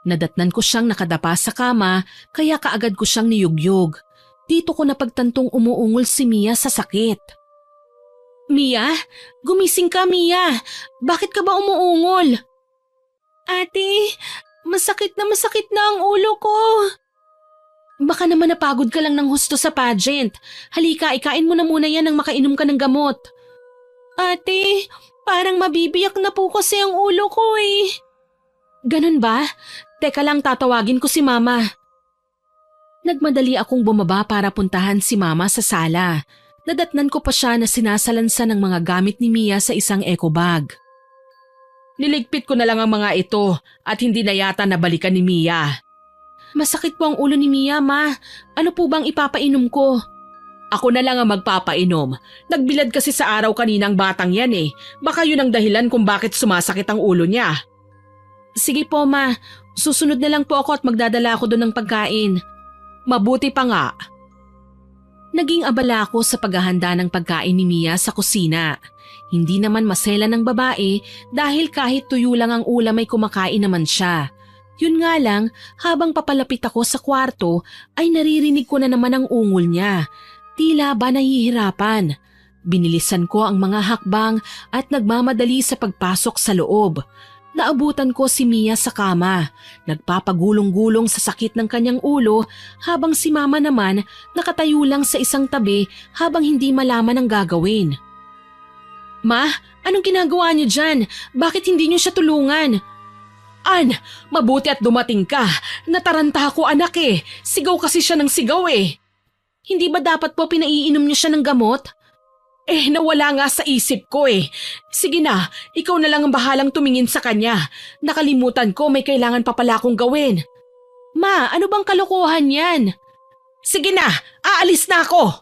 Nadatnan ko siyang nakadapa sa kama, kaya kaagad ko siyang niyugyog. Dito ko napagtantong umuungol si Mia sa sakit. Mia? Gumising ka, Mia. Bakit ka ba umuungol? Ate, masakit na ang ulo ko. Baka naman napagod ka lang ng husto sa pageant. Halika, ikain mo na muna yan nang makainom ka ng gamot. Ate, parang mabibiyak na po kasi ang ulo ko eh. Ganun ba? Teka lang, tatawagin ko si Mama. Nagmadali akong bumaba para puntahan si Mama sa sala. Nadatnan ko pa siya na sinasalansan ng mga gamit ni Mia sa isang eco bag. Niligpit ko na lang ang mga ito at hindi na yata nabalikan ni Mia. Masakit po ang ulo ni Mia, Ma. Ano po bang ipapainom ko? Ako na lang ang magpapainom. Nagbilad kasi sa araw kaninang batang yan eh. Baka yun ang dahilan kung bakit sumasakit ang ulo niya. Sige po, Ma. Susunod na lang po ako at magdadala ako doon ng pagkain. Mabuti pa nga. Naging abala ako sa paghahanda ng pagkain ni Mia sa kusina. Hindi naman masela ng babae dahil kahit tuyo lang ang ulam ay kumakain naman siya. Yun nga lang, habang papalapit ako sa kwarto ay naririnig ko na naman ang ungol niya. Tila ba nahihirapan. Binilisan ko ang mga hakbang at nagmamadali sa pagpasok sa loob. Naabutan ko si Mia sa kama, nagpapagulong-gulong sa sakit ng kanyang ulo habang si Mama naman nakatayo lang sa isang tabi habang hindi malaman ang gagawin. Ma, anong ginagawa niyo dyan? Bakit hindi niyo siya tulungan? An, mabuti at dumating ka. Nataranta ako anak eh. Sigaw kasi siya ng sigaw eh. Hindi ba dapat po pinaiinom niyo siya ng gamot? Nawala nga sa isip ko eh. Sige na, ikaw na lang ang bahalang tumingin sa kanya. Nakalimutan ko may kailangan pa pala akong gawin. Ma, ano bang kalokohan yan? Sige na, aalis na ako.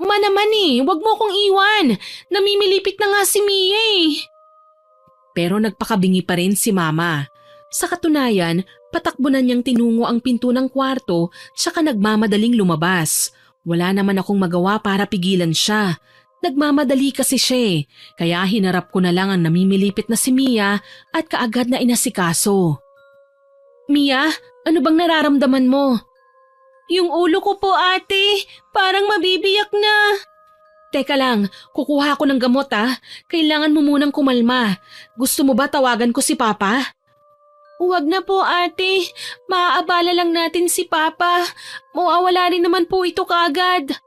Ma naman wag mo akong iwan. Namimilipit na nga si Mia eh. Pero nagpakabingi pa rin si Mama. Sa katunayan, patakbo na niyang tinungo ang pinto ng kwarto tsaka nagmamadaling lumabas. Wala naman akong magawa para pigilan siya. Nagmamadali kasi siya kaya hinarap ko na lang ang namimilipit na si Mia at kaagad na inasikaso. Mia, ano bang nararamdaman mo? Yung ulo ko po ate, parang mabibiyak na. Teka lang, kukuha ko ng gamot Kailangan mo munang kumalma. Gusto mo ba tawagan ko si Papa? Huwag na po ate, maaabala lang natin si Papa. Mawawala rin naman po ito kaagad.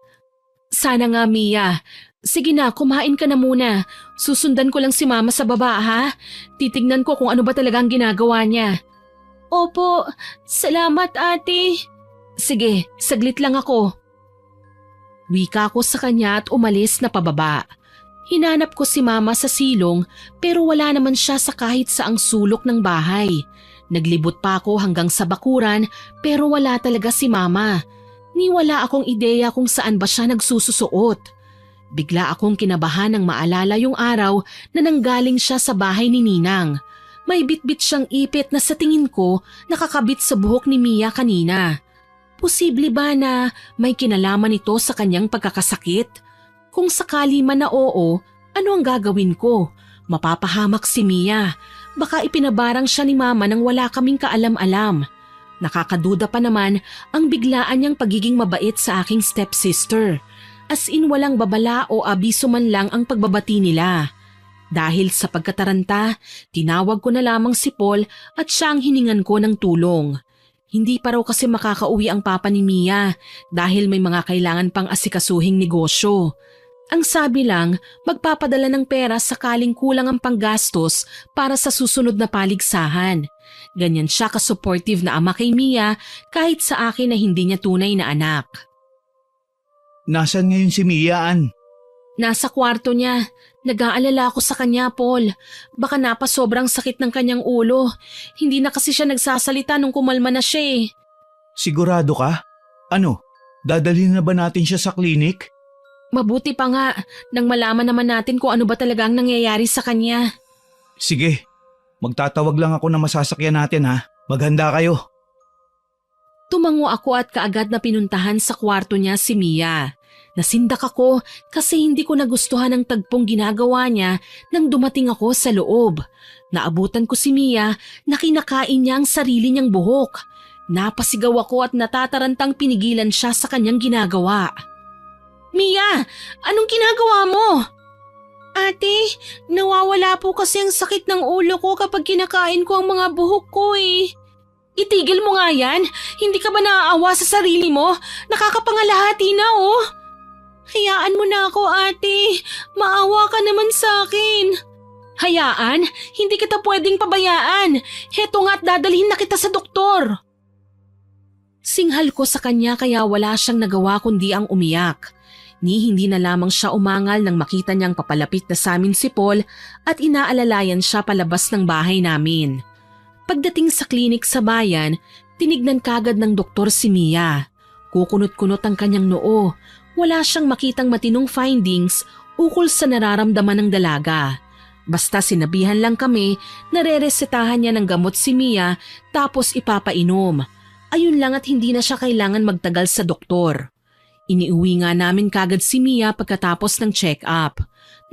Sana nga Mia. Sige na, kumain ka na muna. Susundan ko lang si Mama sa baba ha. Titignan ko kung ano ba talagang ginagawa niya. Opo, salamat ate. Sige, saglit lang ako. Wika ko sa kanya at umalis na pababa. Hinanap ko si mama sa silong pero wala naman siya sa kahit saang sulok ng bahay. Naglibot pa ako hanggang sa bakuran pero wala talaga si mama. Ni wala akong ideya kung saan ba siya nagsususuot. Bigla akong kinabahan nang maalala yung araw na nanggaling siya sa bahay ni Ninang. May bitbit siyang ipit na sa tingin ko nakakabit sa buhok ni Mia kanina. Posible ba na may kinalaman ito sa kanyang pagkakasakit? Kung sakali man na oo, ano ang gagawin ko? Mapapahamak si Mia. Baka ipinabarang siya ni mama nang wala kaming kaalam-alam. Nakakaduda pa naman ang biglaan niyang pagiging mabait sa aking stepsister. As in walang babala o abiso man lang ang pagbabati nila. Dahil sa pagkataranta, tinawag ko na lamang si Paul at siya ang hiningan ko ng tulong. Hindi pa raw kasi makakauwi ang papa ni Mia dahil may mga kailangan pang asikasuhing negosyo. Ang sabi lang, magpapadala ng pera sakaling kulang ang panggastos para sa susunod na paligsahan. Ganyan siya ka-supportive na ama kay Mia kahit sa akin na hindi niya tunay na anak. Nasaan ngayon si Mia, Ann? Nasa kwarto niya. Nag-aalala ako sa kanya, Paul. Baka napasobrang sakit ng kanyang ulo. Hindi na kasi siya nagsasalita nung kumalma na siya eh. Sigurado ka? Ano, dadalhin na ba natin siya sa klinik? Mabuti pa nga nang malaman naman natin kung ano ba talaga ang nangyayari sa kanya. Sige, magtatawag lang ako na masasakyan natin ha. Maghanda kayo. Tumango ako at kaagad na pinuntahan sa kwarto niya si Mia. Nasindak ako kasi hindi ko nagustuhan ang tagpong ginagawa niya nang dumating ako sa loob. Naabutan ko si Mia na kinakain niya ang sarili niyang buhok. Napasigaw ako at natatarantang pinigilan siya sa kanyang ginagawa. Mia, anong ginagawa mo? Ate, nawawala po kasi ang sakit ng ulo ko kapag kinakain ko ang mga buhok ko eh. Itigil mo nga yan. Hindi ka ba naaawa sa sarili mo? Nakakapangalahati na oh. Hayaan mo na ako ate. Maawa ka naman sa akin. Hayaan? Hindi kita pwedeng pabayaan. Heto nga't dadalhin na kita sa doktor. Singhal ko sa kanya kaya wala siyang nagawa kundi ang umiyak. Hindi na lamang siya umangal nang makita niyang papalapit na sa amin si Paul at inaalalayan siya palabas ng bahay namin. Pagdating sa klinik sa bayan, tinignan kagad ng doktor si Mia. Kukunot-kunot ang kanyang noo. Wala siyang makitang matinong findings ukol sa nararamdaman ng dalaga. Basta sinabihan lang kami na re-resetahan niya ng gamot si Mia tapos ipapainom. Ayun lang at hindi na siya kailangan magtagal sa doktor. Iniuwi nga namin kagad si Mia pagkatapos ng check-up.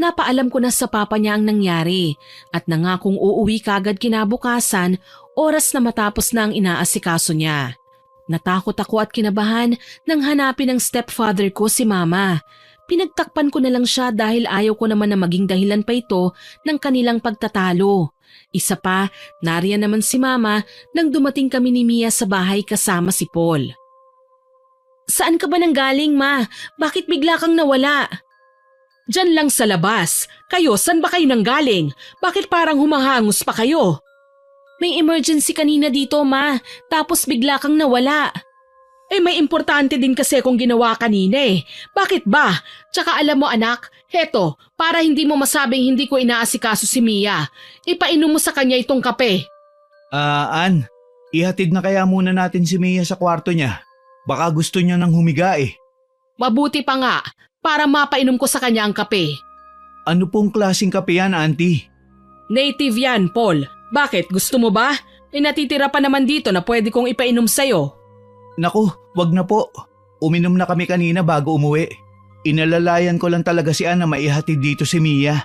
Napaalam ko na sa papa niya ang nangyari at nangakong uuwi kagad kinabukasan oras na matapos na ang inaasikaso niya. Natakot ako at kinabahan nang hanapin ng stepfather ko si mama. Pinagtakpan ko na lang siya dahil ayaw ko naman na maging dahilan pa ito ng kanilang pagtatalo. Isa pa, nariyan naman si mama nang dumating kami ni Mia sa bahay kasama si Paul. Saan ka ba nanggaling, ma? Bakit bigla kang nawala? Diyan lang sa labas. Kayo, saan ba kayo nanggaling? Bakit parang humahangos pa kayo? May emergency kanina dito, ma. Tapos bigla kang nawala. Eh may importante din kasi kung ginawa kanina eh. Bakit ba? Tsaka alam mo anak, heto, para hindi mo masabing hindi ko inaasikaso si Mia, ipainom mo sa kanya itong kape. Ann, ihatid na kaya muna natin si Mia sa kwarto niya. Baka gusto niya nang humiga eh. Mabuti pa nga, para mapainom ko sa kanya ang kape. Ano pong klaseng kape yan, auntie? Native yan, Paul. Bakit? Gusto mo ba? Natitira pa naman dito na pwede kong ipainom sa'yo. Naku, wag na po. Uminom na kami kanina bago umuwi. Inalalayan ko lang talaga si Ann na maihatid dito si Mia.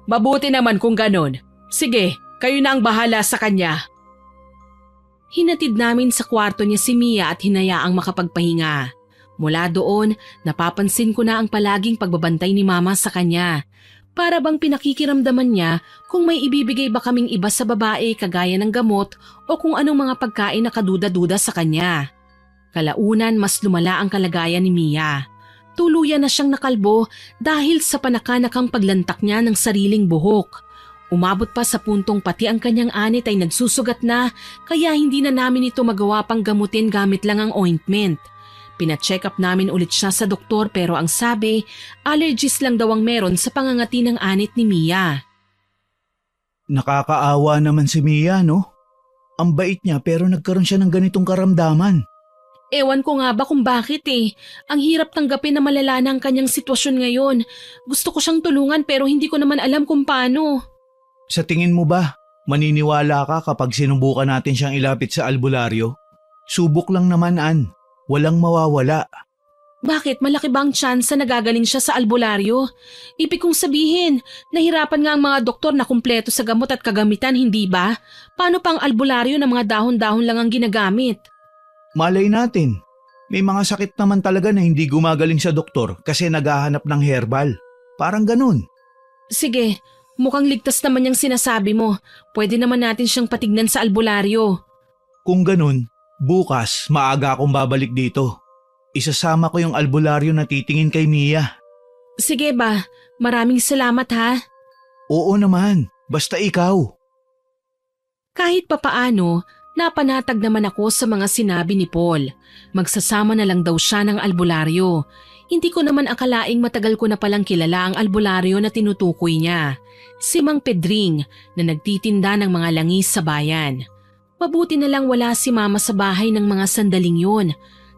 Mabuti naman kung ganon. Sige, kayo na ang bahala sa kanya. Hinatid namin sa kwarto niya si Mia at hinayaang makapagpahinga. Mula doon, napapansin ko na ang palaging pagbabantay ni mama sa kanya. Para bang pinakikiramdaman niya kung may ibibigay ba kaming iba sa babae kagaya ng gamot o kung anong mga pagkain na kaduda-duda sa kanya. Kalaunan mas lumala ang kalagayan ni Mia. Tuluyan na siyang nakalbo dahil sa panakanakang paglantak niya ng sariling buhok. Umabot pa sa puntong pati ang kanyang anit ay nagsusugat na kaya hindi na namin ito magawa pang gamutin gamit lang ang ointment. Pina-check up namin ulit siya sa doktor pero ang sabi, allergies lang daw ang meron sa pangangati ng anit ni Mia. Nakakaawa naman si Mia, no? Ang bait niya pero nagkaroon siya ng ganitong karamdaman. Ewan ko nga ba kung bakit eh. Ang hirap tanggapin na malala na ang kanyang sitwasyon ngayon. Gusto ko siyang tulungan pero hindi ko naman alam kung paano. Sa tingin mo ba, maniniwala ka kapag sinubukan natin siyang ilapit sa albularyo? Subok lang naman, Ann. Walang mawawala. Bakit? Malaki ba ang tsansa na gagaling siya sa albularyo? Ibig kong sabihin, nahirapan nga ang mga doktor na kumpleto sa gamot at kagamitan, hindi ba? Paano pa ang albularyo na mga dahon-dahon lang ang ginagamit? Malay natin. May mga sakit naman talaga na hindi gumagaling sa doktor kasi naghahanap ng herbal. Parang ganun. Sige, mukhang ligtas naman yung sinasabi mo. Pwede naman natin siyang patignan sa albularyo. Kung ganun, bukas maaga akong babalik dito. Isasama ko yung albularyo na titingin kay Mia. Sige ba, maraming salamat ha. Oo naman, basta ikaw. Kahit papaano, napanatag naman ako sa mga sinabi ni Paul. Magsasama na lang daw siya ng albularyo. Hindi ko naman akalaing matagal ko na palang kilala ang albularyo na tinutukoy niya. Si Mang Pedring na nagtitinda ng mga langis sa bayan. Mabuti na lang wala si Mama sa bahay ng mga sandaling yun.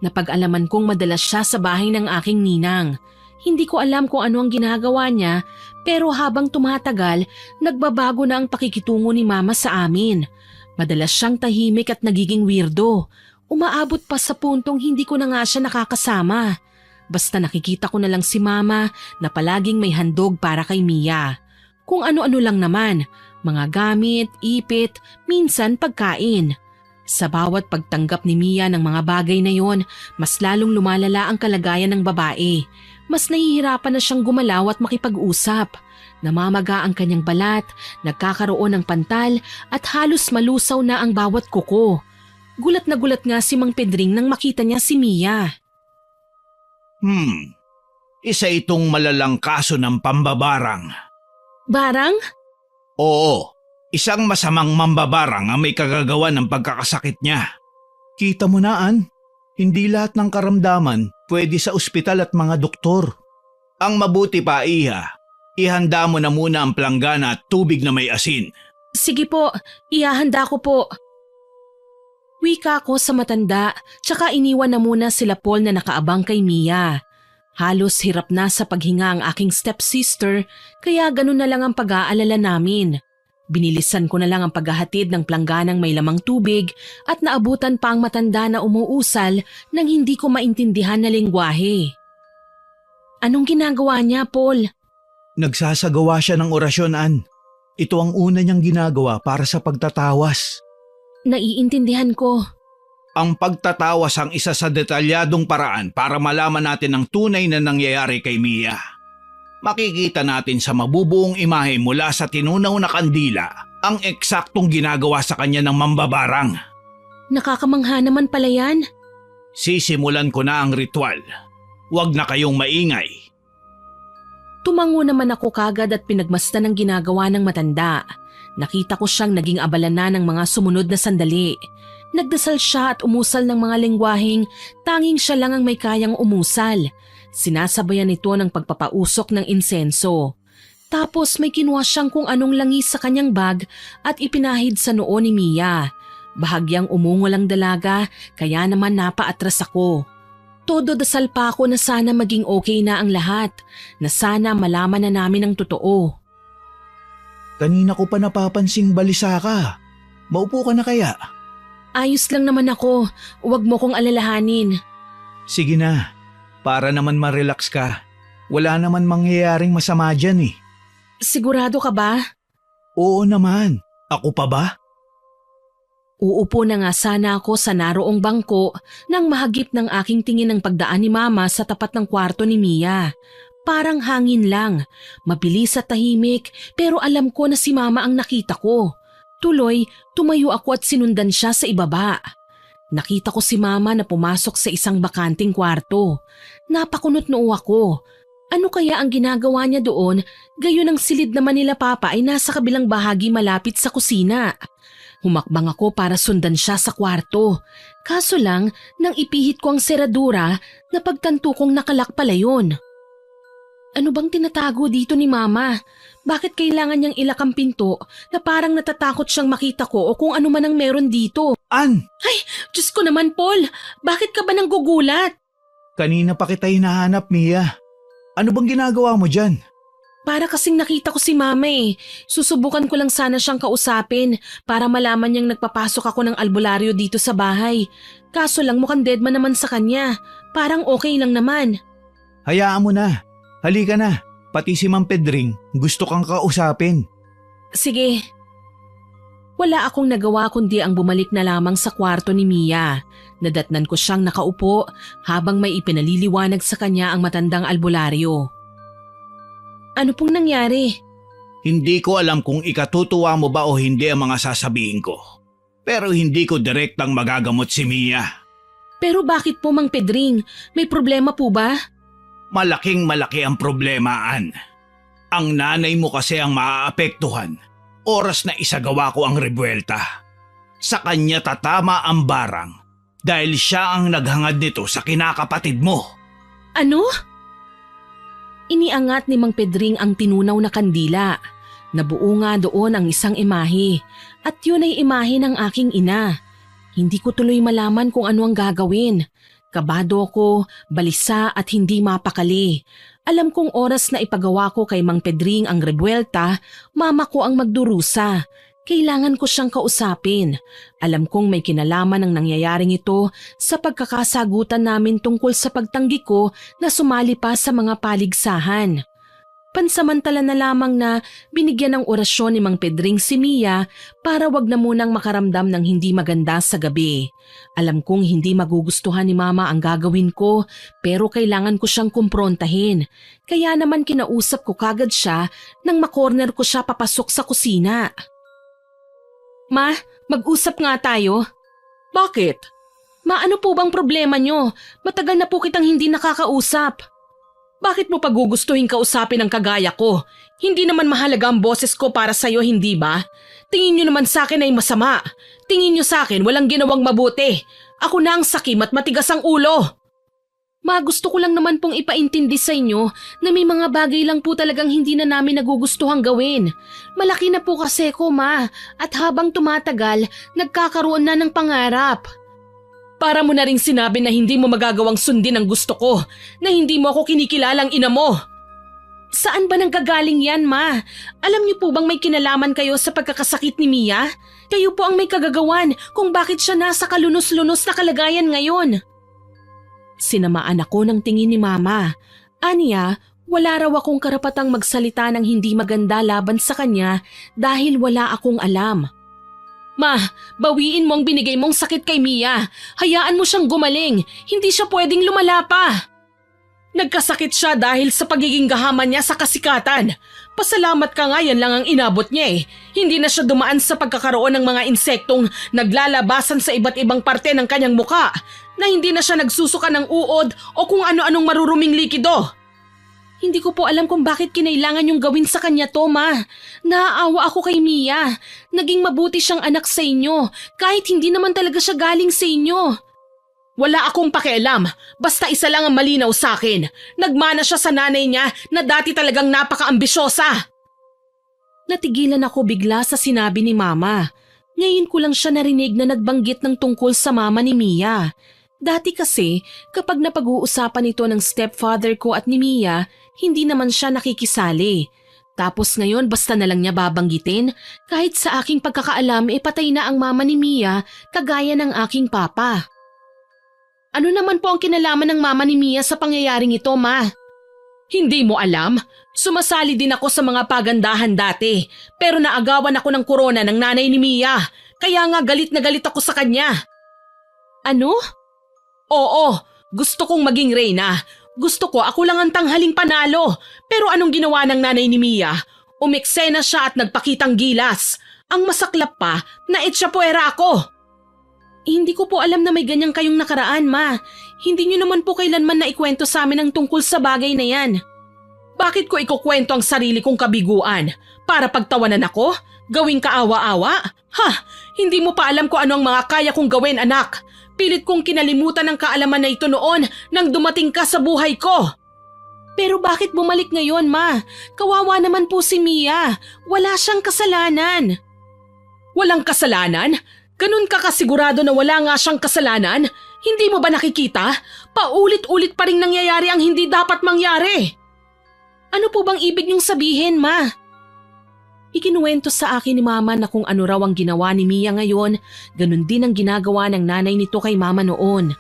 Napag-alaman kong madalas siya sa bahay ng aking ninang. Hindi ko alam kung ano ang ginagawa niya pero habang tumatagal, nagbabago na ang pakikitungo ni Mama sa amin. Madalas siyang tahimik at nagiging weirdo. Umaabot pa sa puntong hindi ko na nga siya nakakasama. Basta nakikita ko na lang si Mama na palaging may handog para kay Mia. Kung ano-ano lang naman, mga gamit, ipit, minsan pagkain. Sa bawat pagtanggap ni Mia ng mga bagay na yon, mas lalong lumalala ang kalagayan ng babae. Mas nahihirapan na siyang gumalaw at makipag-usap. Namamaga ang kanyang balat, nagkakaroon ng pantal at halos malusaw na ang bawat kuko. Gulat na gulat nga si Mang Pedring nang makita niya si Mia. Isa itong malalang kaso ng pambabarang. Barang? Oo, isang masamang mambabarang ang may kagagawa ng pagkakasakit niya. Kita mo na, Ann, hindi lahat ng karamdaman pwede sa ospital at mga doktor. Ang mabuti pa, Iha, ihanda mo na muna ang planggana at tubig na may asin. Sige po, ihahanda ko po. Wika ko sa matanda, tsaka iniwan na muna sila Paul na nakaabang kay Mia. Halos hirap na sa paghinga ang aking stepsister kaya ganun na lang ang pag-aalala namin. Binilisan ko na lang ang paghahatid ng plangganang may lamang tubig at naabutan pa ang matanda na umuusal nang hindi ko maintindihan na lengguwahe. Anong ginagawa niya, Paul? Nagsasagawa siya ng orasyon, Ann. Ito ang una niyang ginagawa para sa pagtatawas. Naiintindihan ko. Ang pagtatawas ang isa sa detalyadong paraan para malaman natin ang tunay na nangyayari kay Mia. Makikita natin sa mabubuong imahe mula sa tinunaw na kandila ang eksaktong ginagawa sa kanya ng mambabarang. Nakakamangha naman pala yan. Sisimulan ko na ang ritual. Huwag na kayong maingay. Tumango naman ako kagad at pinagmasdan ang ginagawa ng matanda. Nakita ko siyang naging abala na ng mga sumunod na sandali. Nagdasal siya at umusal ng mga lengguwaheng tanging siya lang ang may kayang umusal. Sinasabayan ito ng pagpapausok ng insenso. Tapos may kinuha siyang kung anong langis sa kanyang bag at ipinahid sa noo ni Mia. Bahagyang umungol ang dalaga kaya naman napaatras ako. Todo dasal pa ako na sana maging okay na ang lahat, na sana malaman na namin ang totoo. Kanina ko pa napapansing balisa ka. Maupo ka na kaya? Ayos lang naman ako, huwag mo kong alalahanin. Sige na, para naman ma-relax ka. Wala naman mangyayaring masama dyan eh. Sigurado ka ba? Oo naman, ako pa ba? Uupo na nga sana ako sa naroong bangko nang mahagip ng aking tingin ang pagdaan ni Mama sa tapat ng kwarto ni Mia. Parang hangin lang, mabilis at tahimik pero alam ko na si Mama ang nakita ko. Tuloy, tumayo ako at sinundan siya sa ibaba. Nakita ko si Mama na pumasok sa isang bakanting kwarto. Napakunot noo ako. Ano kaya ang ginagawa niya doon, gayon ang silid naman nila Papa ay nasa kabilang bahagi malapit sa kusina. Humakbang ako para sundan siya sa kwarto. Kaso lang, nang ipihit ko ang seradura, napagtanto kong nakalak pala yun. Ano bang tinatago dito ni Mama? Bakit kailangan niyang ilak ang pinto na parang natatakot siyang makita ko o kung ano man ang meron dito? Ann, Diyos ko naman, Paul! Bakit ka ba nang gugulat? kanina pa kita hinahanap, Mia. Ano bang ginagawa mo dyan? Para kasing nakita ko si Mama eh. Susubukan ko lang sana siyang kausapin para malaman niyang nagpapasok ako ng albularyo dito sa bahay. Kaso lang mukhang deadman naman sa kanya. Parang okay lang naman. Hayaan mo na. Halika na. Pati si Mang Pedring, gusto kang kausapin. Sige. Wala akong nagawa kundi ang bumalik na lamang sa kwarto ni Mia. Nadatnan ko siyang nakaupo habang may ipinaliliwanag sa kanya ang matandang albularyo. Ano pong nangyari? Hindi ko alam kung ikatutuwa mo ba o hindi ang mga sasabihin ko. Pero hindi ko direktang magagamot si Mia. Pero bakit po, Mang Pedring? May problema po ba? Malaking malaki ang problema, Ann. Ang nanay mo kasi ang maaapektuhan. Oras na isagawa ko ang rebuelta. Sa kanya tatama ang barang dahil siya ang naghangad nito sa kinakapatid mo. Ano? Iniangat ni Mang Pedring ang tinunaw na kandila. Nabuo nga doon ang isang imahe at yun ay imahe ng aking ina. Hindi ko tuloy malaman kung ano ang gagawin. Kabado ko, balisa at hindi mapakali. Alam kong oras na ipagawa ko kay Mang Pedring ang rebuelta, mama ko ang magdurusa. Kailangan ko siyang kausapin. Alam kong may kinalaman ang nangyayaring ito sa pagkakasagutan namin tungkol sa pagtanggi ko na sumali pa sa mga paligsahan. Pansamantala na lamang na binigyan ng orasyon ni Mang Pedring si Mia para wag na munang makaramdam ng hindi maganda sa gabi. Alam kong hindi magugustuhan ni Mama ang gagawin ko pero kailangan ko siyang kumprontahin. Kaya naman kinausap ko kagad siya nang makorner ko siya papasok sa kusina. Ma, mag-usap nga tayo. Bakit? Ma, ano po bang problema niyo? Matagal na po kitang hindi nakakausap. Bakit mo pagugustuhin kausapin ang kagaya ko? Hindi naman mahalaga ang boses ko para sa'yo, hindi ba? Tingin niyo naman sa akin ay masama. Tingin niyo sa akin walang ginawang mabuti. Ako na ang sakim at matigas ang ulo. Ma, gusto ko lang naman pong ipaintindi sa inyo na may mga bagay lang po talagang hindi na namin nagugustuhang gawin. Malaki na po kasi ko, Ma, at habang tumatagal, nagkakaroon na ng pangarap. Para mo na ring sinabi na hindi mo magagawang sundin ang gusto ko, na hindi mo ako kinikilalang ina mo. Saan ba nanggagaling yan, Ma? Alam niyo po bang may kinalaman kayo sa pagkakasakit ni Mia? Kayo po ang may kagagawan kung bakit siya nasa kalunos-lunos na kalagayan ngayon. Sinamaan ako ng tingin ni Mama. Aniya, wala raw akong karapatang magsalita ng hindi maganda laban sa kanya dahil wala akong alam. Ma, bawiin mo ang binigay mong sakit kay Mia. Hayaan mo siyang gumaling. Hindi siya pwedeng lumala pa. Nagkasakit siya dahil sa pagiging gahaman niya sa kasikatan. Pasalamat ka nga, yan lang ang inabot niya eh. Hindi na siya dumaan sa pagkakaroon ng mga insektong naglalabasan sa iba't ibang parte ng kanyang muka, na hindi na siya nagsusuka ng uod o kung ano-anong maruruming likido. Hindi ko po alam kung bakit kinailangan yung gawin sa kanya to, Ma. Naaawa ako kay Mia. Naging mabuti siyang anak sa inyo, kahit hindi naman talaga siya galing sa inyo. Wala akong pakialam. Basta isa lang ang malinaw sa akin. Nagmana siya sa nanay niya na dati talagang napaka-ambisyosa. Natigilan ako bigla sa sinabi ni Mama. Ngayon ko lang siya narinig na nagbanggit ng tungkol sa mama ni Mia. Dati kasi, kapag napag-uusapan ito ng stepfather ko at ni Mia, hindi naman siya nakikisali. Tapos ngayon basta na lang niya babanggitin, kahit sa aking pagkakaalam patay na ang mama ni Mia kagaya ng aking papa. Ano naman po ang kinalaman ng mama ni Mia sa pangyayaring ito, Ma? Hindi mo alam? Sumasali din ako sa mga pagandahan dati, pero naagawan ako ng korona ng nanay ni Mia, kaya nga galit na galit ako sa kanya. Ano? Oo, gusto kong maging reyna. Gusto ko ako lang ang tanghaling panalo. Pero anong ginawa ng nanay ni Mia? Umeksena siya at nagpakitang gilas. Ang masaklap pa, naitsapuera ako. Hindi ko po alam na may ganyang kayong nakaraan, Ma. Hindi niyo naman po kailanman naikwento sa amin ang tungkol sa bagay na yan. Bakit ko ikukwento ang sarili kong kabiguan? Para pagtawanan ako? Gawing kaawa-awa? Ha! Hindi mo pa alam kung ano ang mga kaya kong gawin, anak. Pilit kong kinalimutan ang kaalaman na ito noon nang dumating ka sa buhay ko. Pero bakit bumalik ngayon, Ma? Kawawa naman po si Mia. Wala siyang kasalanan. Walang kasalanan? Ganun ka kasigurado na wala nga siyang kasalanan? Hindi mo ba nakikita? Paulit-ulit pa rin nangyayari ang hindi dapat mangyari. Ano po bang ibig niyong sabihin, Ma? Ikinuwento sa akin ni Mama na kung ano raw ang ginawa ni Mia ngayon, ganun din ang ginagawa ng nanay nito kay Mama noon.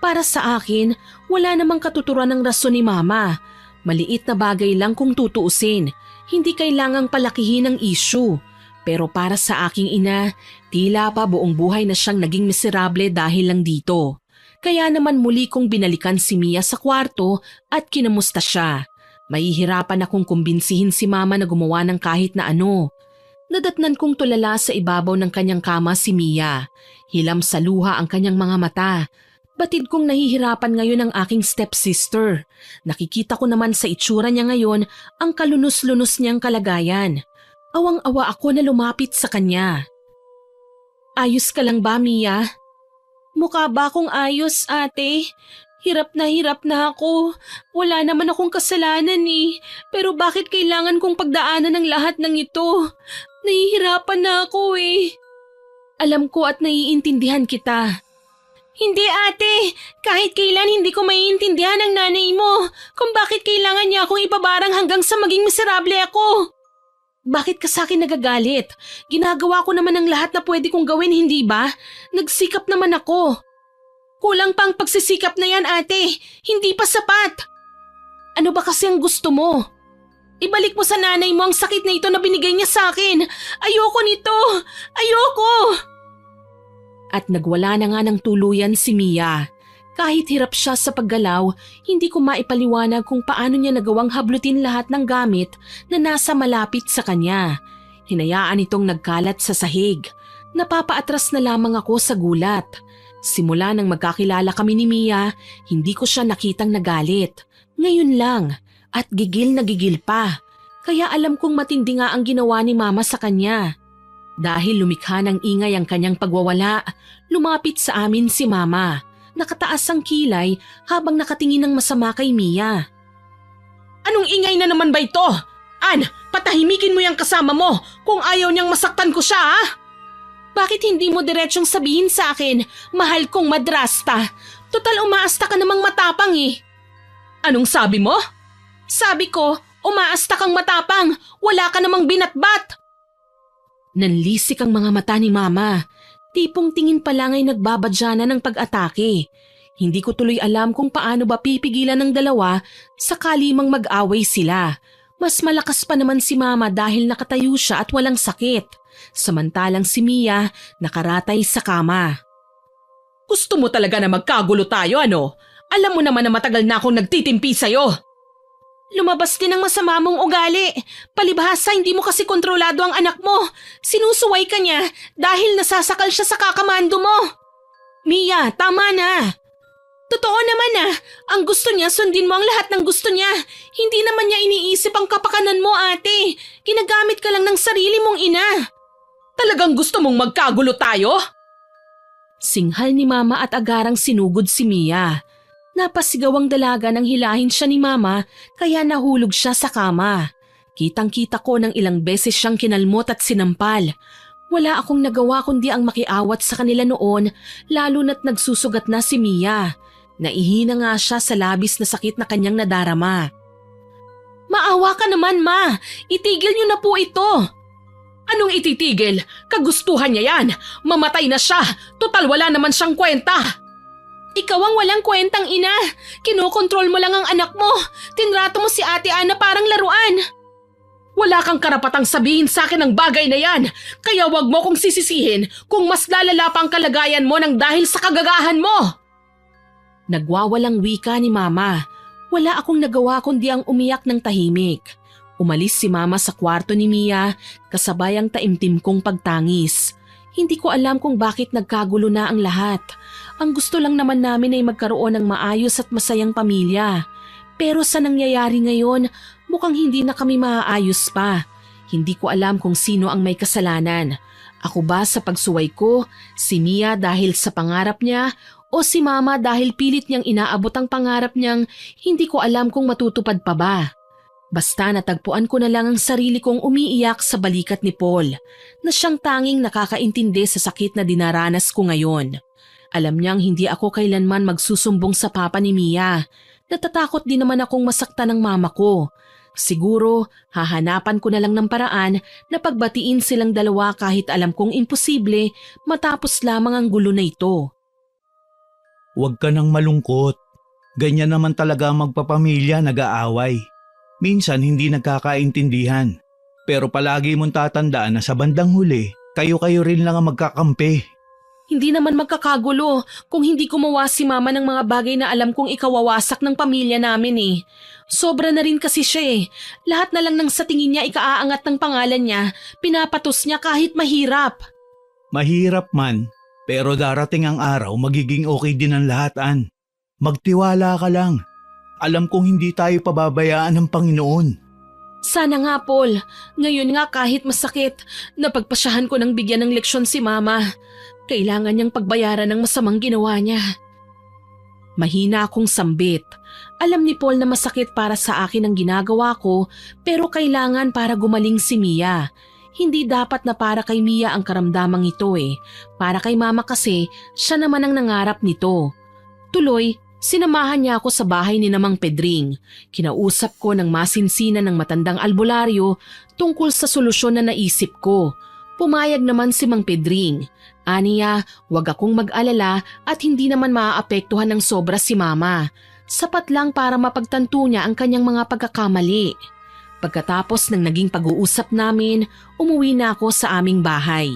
Para sa akin, wala namang katuturan ng rason ni Mama. Maliit na bagay lang kung tutuusin. Hindi kailangang palakihin ang issue. Pero para sa aking ina, tila pa buong buhay na siyang naging miserable dahil lang dito. Kaya naman muli kong binalikan si Mia sa kwarto at kinamusta siya. Mahihirapan akong kumbinsihin si Mama na gumawa ng kahit na ano. Nadatnan kong tulala sa ibabaw ng kanyang kama si Mia. Hilam sa luha ang kanyang mga mata. Batid kong nahihirapan ngayon ang aking stepsister. Nakikita ko naman sa itsura niya ngayon ang kalunos-lunos niyang kalagayan. Awang-awa ako na lumapit sa kanya. Ayos ka lang ba, Mia? Mukha ba akong ayos, ate? Hirap na ako. Wala naman akong kasalanan eh. Pero bakit kailangan kong pagdaanan ng lahat ng ito? Nahihirapan na ako eh. Alam ko at naiintindihan kita. Hindi ate, kahit kailan hindi ko maiintindihan ang nanay mo kung bakit kailangan niya akong ipabarang hanggang sa maging miserable ako. Bakit ka sa akin nagagalit? Ginagawa ko naman ang lahat na pwede kong gawin, hindi ba? Nagsikap naman ako. Kulang pa ang pagsisikap na yan, ate. Hindi pa sapat. Ano ba kasi ang gusto mo? Ibalik mo sa nanay mo ang sakit na ito na binigay niya sa akin. Ayoko nito. Ayoko. At nagwala na nga ng tuluyan si Mia. Kahit hirap siya sa paggalaw, hindi ko maipaliwanag kung paano niya nagawang hablutin lahat ng gamit na nasa malapit sa kanya. Hinayaan itong nagkalat sa sahig. Napapaatras na lamang ako sa gulat. Simula nang magkakilala kami ni Mia, hindi ko siya nakitang nagalit. Ngayon lang, at gigil na gigil pa. Kaya alam kong matindi nga ang ginawa ni Mama sa kanya. Dahil lumikha ng ingay ang kanyang pagwawala, lumapit sa amin si Mama. Nakataas ang kilay habang nakatingin ng masama kay Mia. Anong ingay na naman ba ito? An, patahimikin mo yung kasama mo kung ayaw niyang masaktan ko siya, ha? Bakit hindi mo diretsyong sabihin sa akin, mahal kong madrasta? Total umaasta ka namang matapang eh. Anong sabi mo? Sabi ko, umaasta kang matapang, wala ka namang binatbat. Nanlisik ang mga mata ni Mama. Tipong tingin pa lang ay nagbabadya na ng pag-atake. Hindi ko tuloy alam kung paano ba pipigilan ng dalawa sakali mang mag-away sila. Mas malakas pa naman si Mama dahil nakatayo siya at walang sakit. Samantalang si Mia nakaratay sa kama. Gusto mo talaga na magkagulo tayo, ano? Alam mo naman na matagal na akong nagtitimpi sa'yo. Lumabas din ang masama mong ugali. Palibhasa hindi mo kasi kontrolado ang anak mo. Sinusuway ka niya dahil nasasakal siya sa kakamando mo. Mia, tama na. Totoo naman ang gusto niya sundin mo ang lahat ng gusto niya. Hindi naman niya iniisip ang kapakanan mo, ate. Ginagamit ka lang ng sarili mong ina. Talagang gusto mong magkagulo tayo? Singhal ni Mama at agarang sinugod si Mia. Napasigaw ang dalaga nang hilahin siya ni Mama kaya nahulog siya sa kama. Kitang-kita ko nang ilang beses siyang kinalmot at sinampal. Wala akong nagawa kundi ang makiawat sa kanila noon lalo na't nagsusugat na si Mia. Naihina nga siya sa labis na sakit na kanyang nadarama. Maawa ka naman, Ma. Itigil niyo na po ito. Anong ititigil? Kagustuhan niya yan. Mamatay na siya. Total wala naman siyang kwenta. Ikaw ang walang kwentang ina. Kinokontrol mo lang ang anak mo. Tinrato mo si Ate Ana parang laruan. Wala kang karapatang sabihin sa akin ang bagay na yan. Kaya wag mo kong sisisihin kung mas lalala pa ang kalagayan mo nang dahil sa kagagahan mo. Nagwawalang wika ni Mama. Wala akong nagawa kundi ang umiyak ng tahimik. Umalis si Mama sa kwarto ni Mia kasabay ang taimtim kong pagtangis. Hindi ko alam kung bakit nagkagulo na ang lahat. Ang gusto lang naman namin ay magkaroon ng maayos at masayang pamilya. Pero sa nangyayari ngayon, Mukhang hindi na kami maaayos pa. Hindi ko alam kung sino ang may kasalanan. Ako ba sa pagsuway ko, si Mia dahil sa pangarap niya, o si Mama dahil pilit niyang inaabot ang pangarap niyang hindi ko alam kung matutupad pa ba. Basta natagpuan ko na lang ang sarili kong umiiyak sa balikat ni Paul, na siyang tanging nakakaintindi sa sakit na dinaranas ko ngayon. Alam niyang hindi ako kailanman magsusumbong sa papa ni Mia. Natatakot din naman akong masaktan ng mama ko. Siguro, hahanapan ko na lang ng paraan na pagbatiin silang dalawa kahit alam kong imposible matapos lamang ang gulo na ito. Huwag ka nang malungkot. Ganyan naman talaga ang magpapamilya nag-aaway. Minsan hindi nagkakaintindihan. Pero palagi mong tatandaan na sa bandang huli, kayo-kayo rin lang ang magkakampi. Hindi naman magkakagulo kung hindi gumawa si Mama ng mga bagay na alam kong ikawawasak ng pamilya namin eh. Sobra na rin kasi siya eh. Lahat na lang ng sa tingin niya ikaaangat ng pangalan niya, pinapatos niya kahit mahirap. Mahirap man, pero darating ang araw magiging okay din ang lahat, Ann. Magtiwala ka lang. Alam kong hindi tayo pababayaan ng Panginoon. Sana nga, Paul. Ngayon nga kahit masakit, napagpasyahan ko ng bigyan ng leksyon si Mama. Kailangan niyang pagbayaran ng masamang ginawa niya. Mahina akong sambit. Alam ni Paul na masakit para sa akin ang ginagawa ko, pero kailangan para gumaling si Mia. Hindi dapat na para kay Mia ang karamdamang ito eh. Para kay Mama kasi, siya naman ang nangarap nito. Tuloy, sinamahan niya ako sa bahay ni Namang Pedring. Kinausap ko ng masinsinan ng matandang albularyo tungkol sa solusyon na naisip ko. Pumayag naman si Mang Pedring. Aniya, wag akong mag-alala at hindi naman maaapektuhan ng sobra si Mama. Sapat lang para mapagtanto niya ang kanyang mga pagkakamali. Pagkatapos ng naging pag-uusap namin, umuwi na ako sa aming bahay.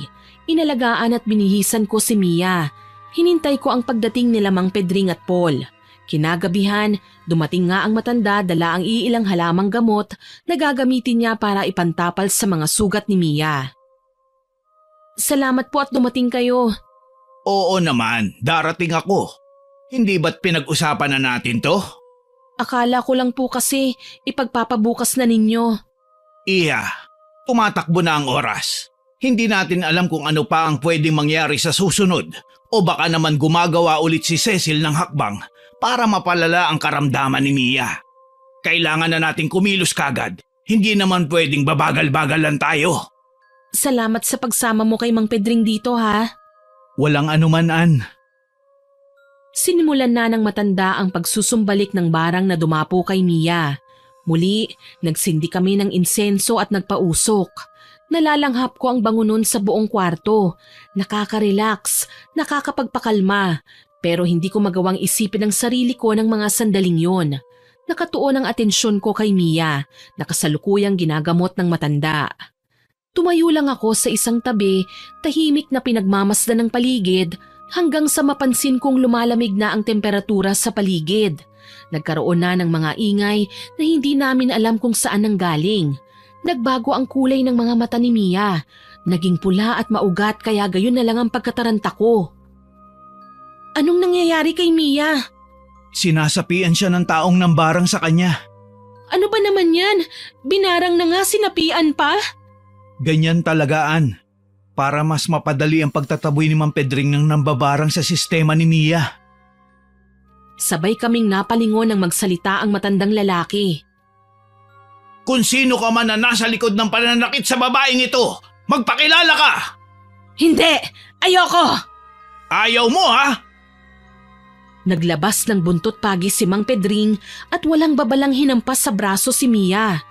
Inalagaan at binihisan ko si Mia. Hinintay ko ang pagdating nila Mang Pedring at Paul. Kinagabihan, dumating nga ang matanda dala ang iilang halamang gamot na gagamitin niya para ipantapal sa mga sugat ni Mia. Salamat po at dumating kayo. Oo naman, darating ako. Hindi ba't pinag-usapan na natin to? Akala ko lang po kasi ipagpapabukas na ninyo. Iya, tumatakbo na ang oras. Hindi natin alam kung ano pa ang pwedeng mangyari sa susunod o baka naman gumagawa ulit si Cecil ng hakbang para mapalala ang karamdaman ni Mia. Kailangan na nating kumilos kagad. Hindi naman pwedeng babagal-bagalan tayo. Salamat sa pagsama mo kay Mang Pedring dito ha. Walang anuman, Ann. Sinimulan na ng matanda ang pagsusumbalik ng barang na dumapo kay Mia. Muli, nagsindi kami ng insenso at nagpausok. Nalalanghap ko ang bango nun sa buong kwarto. Nakaka-relax, nakakapagpakalma. Pero hindi ko magawang isipin ang sarili ko ng mga sandaling yon. Nakatuon ang atensyon ko kay Mia, nakasalukuyang ginagamot ng matanda. Tumayo lang ako sa isang tabi, tahimik na pinagmamasdan ng paligid hanggang sa mapansin kong lumalamig na ang temperatura sa paligid. Nagkaroon na ng mga ingay na hindi namin alam kung saan nanggaling. Nagbago ang kulay ng mga mata ni Mia. Naging pula at maugat kaya gayon na lang ang pagkataranta ko. Anong nangyayari kay Mia? Sinasapian siya ng taong nambarang sa kanya. Ano ba naman yan? Binarang na nga, sinapian pa? Ganyan talaga, Ann. Para mas mapadali ang pagtataboy ni Mang Pedring ng nambabarang sa sistema ni Mia. Sabay kaming napalingon ng magsalita ang matandang lalaki. Kung sino ka man na nasa likod ng pananakit sa babaeng ito, magpakilala ka! Hindi! Ayoko! Ayaw mo, ha? Naglabas ng buntot pagi si Mang Pedring at walang babalang hinampas sa braso si Mia.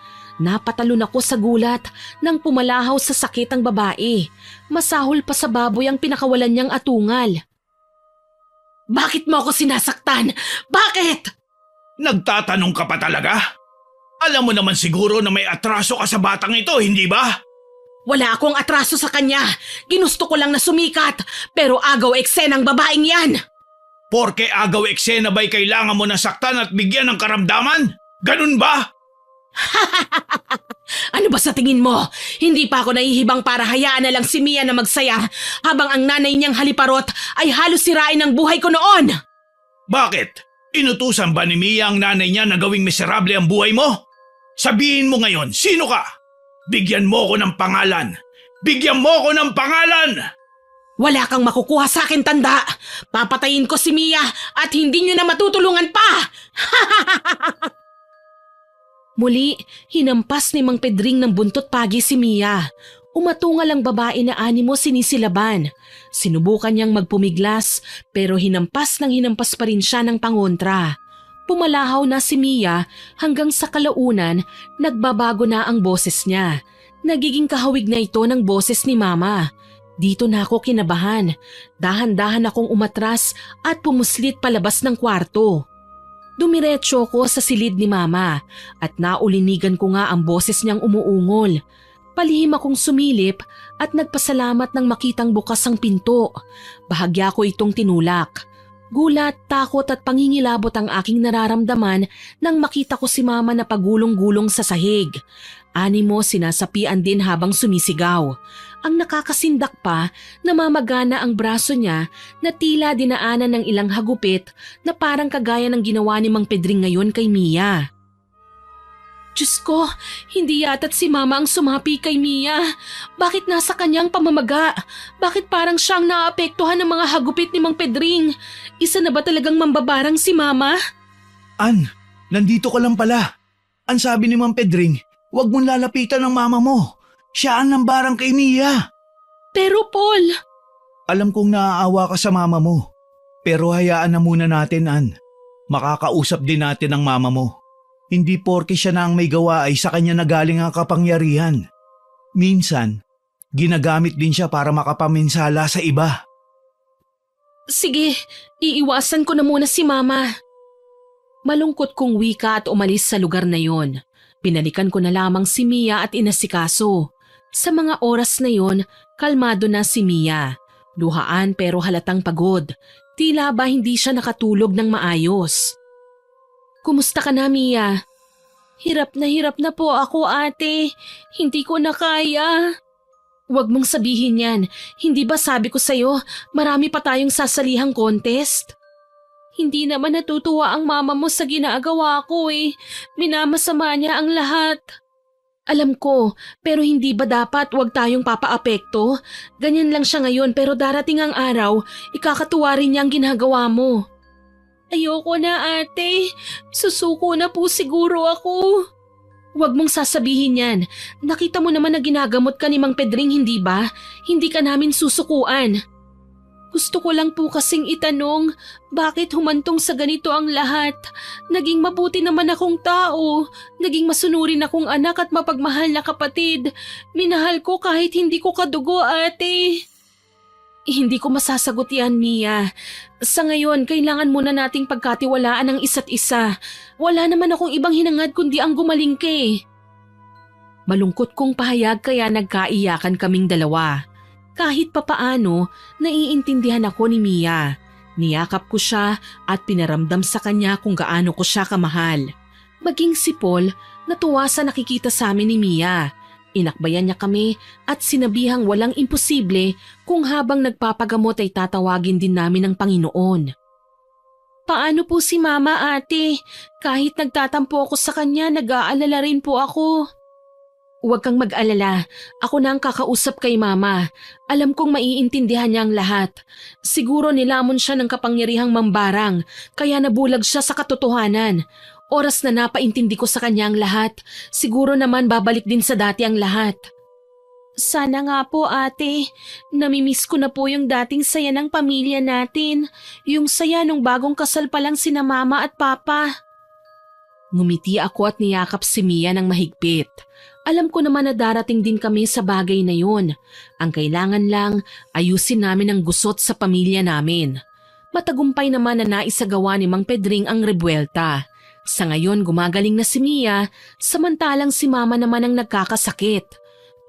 Napatalon ako sa gulat nang pumalahaw sa sakit ang babae. Masahol pa sa baboy ang pinakawalan niyang atungal. Bakit mo ako sinasaktan? Bakit? Nagtatanong ka pa talaga? Alam mo naman siguro na may atraso ka sa batang ito, hindi ba? Wala akong atraso sa kanya. Ginusto ko lang na sumikat, pero agaw eksenang babaeng yan. Porke agaw eksena ba'y kailangan mo nasaktan at bigyan ng karamdaman? Ganun ba? Ano ba sa tingin mo? Hindi pa ako nahihibang para hayaan na lang si Mia na magsaya habang ang nanay niyang haliparot ay halos sirain ang buhay ko noon. Bakit? Inutusan ba ni Mia ang nanay niya na gawing miserable ang buhay mo? Sabihin mo ngayon, sino ka? Bigyan mo ko ng pangalan! Bigyan mo ko ng pangalan! Wala kang makukuha sa akin, tanda! Papatayin ko si Mia at hindi niyo na matutulungan pa! Muli, hinampas ni Mang Pedring ng buntot pagi si Mia. Umatungal ang babae na animo sinisilaban. Sinubukan niyang magpumiglas pero hinampas pa rin siya ng pangontra. Pumalahaw na si Mia hanggang sa kalaunan nagbabago na ang boses niya. Nagiging kahawig na ito ng boses ni Mama. Dito na ako kinabahan. Dahan-dahan akong umatras at pumuslit palabas ng kwarto. Dumiretso ko sa silid ni Mama at naulinigan ko nga ang boses niyang umuungol. Palihim akong sumilip at nagpasalamat nang makitang bukas ang pinto. Bahagya ko itong tinulak. Gulat, takot at pangingilabot ang aking nararamdaman nang makita ko si Mama na pagulong-gulong sa sahig. Animo sinasapian din habang sumisigaw. Ang nakakasindak pa, namamagana ang braso niya na tila dinaanan ng ilang hagupit na parang kagaya ng ginawa ni Mang Pedring ngayon kay Mia. Diyos ko, hindi yata't si Mama ang sumapi kay Mia. Bakit nasa kanyang pamamaga? Bakit parang siyang naapektuhan ng mga hagupit ni Mang Pedring? Isa na ba talagang mambabarang si Mama? An, nandito ka lang pala. Ang sabi ni Mang Pedring, huwag mong lalapitan ng mama mo. Siya ang nambarang kay Mia. Pero Paul… Alam kong naaawa ka sa mama mo. Pero hayaan na muna natin, An. Makakausap din natin ang mama mo. Hindi porke siya na ang may gawa ay sa kanya nagaling ang kapangyarihan. Minsan, ginagamit din siya para makapaminsala sa iba. Sige, iiwasan ko na muna si Mama. Malungkot kong wika at umalis sa lugar na yon. Binalikan ko na lamang si Mia at inasikaso. Sa mga oras na yon, kalmado na si Mia. Luhaan pero halatang pagod. Tila ba hindi siya nakatulog ng maayos. Kumusta ka na, Mia? Hirap na po ako, ate. Hindi ko na kaya. Huwag mong sabihin yan. Hindi ba sabi ko sa'yo, marami pa tayong sasalihang contest? Hindi naman natutuwa ang mama mo sa ginagawa ko eh. Minamasama niya ang lahat. Alam ko, pero hindi ba dapat huwag tayong papaapekto? Ganyan lang siya ngayon pero darating ang araw, ikakatuwa rin niya ang ginagawa mo. Ayoko na, ate. Susuko na po siguro ako. Huwag mong sasabihin yan. Nakita mo naman na ginagamot ka ni Mang Pedring, hindi ba? Hindi ka namin susukuan. Gusto ko lang po kasing itanong, bakit humantong sa ganito ang lahat? Naging mabuti naman akong tao. Naging masunurin akong anak at mapagmahal na kapatid. Minahal ko kahit hindi ko kadugo, ate. Hindi ko masasagot yan, Mia. Sa ngayon, kailangan muna nating pagkatiwalaan ang isa't isa. Wala naman akong ibang hinangad kundi ang gumaling ka eh. Malungkot kong pahayag kaya nagkaiyakan kaming dalawa. Kahit papaano, naiintindihan ako ni Mia. Niyakap ko siya at pinaramdam sa kanya kung gaano ko siya kamahal. Maging si Paul, natuwa sa nakikita sa amin ni Mia. Inakbayan niya kami at sinabihang walang imposible kung habang nagpapagamot ay tatawagin din namin ng Panginoon. Paano po si Mama, ate? Kahit nagtatampo ako sa kanya, nag-aalala rin po ako. Huwag kang mag-alala. Ako na ang kakausap kay Mama. Alam kong maiintindihan niya ang lahat. Siguro nilamon siya ng kapangyarihang mambarang, kaya nabulag siya sa katotohanan. Oras na napaintindi ko sa kanya ang lahat. Siguro naman babalik din sa dati ang lahat. Sana nga po, ate. Namimiss ko na po yung dating saya ng pamilya natin. Yung saya nung bagong kasal pa lang sina Mama at Papa. Ngumiti ako at niyakap si Mia ng mahigpit. Alam ko naman na darating din kami sa bagay na yun. Ang kailangan lang, ayusin namin ang gusot sa pamilya namin. Matagumpay naman na naisagawa ni Mang Pedring ang rebuelta. Sa ngayon gumagaling na si Mia, samantalang si Mama naman ang nagkakasakit.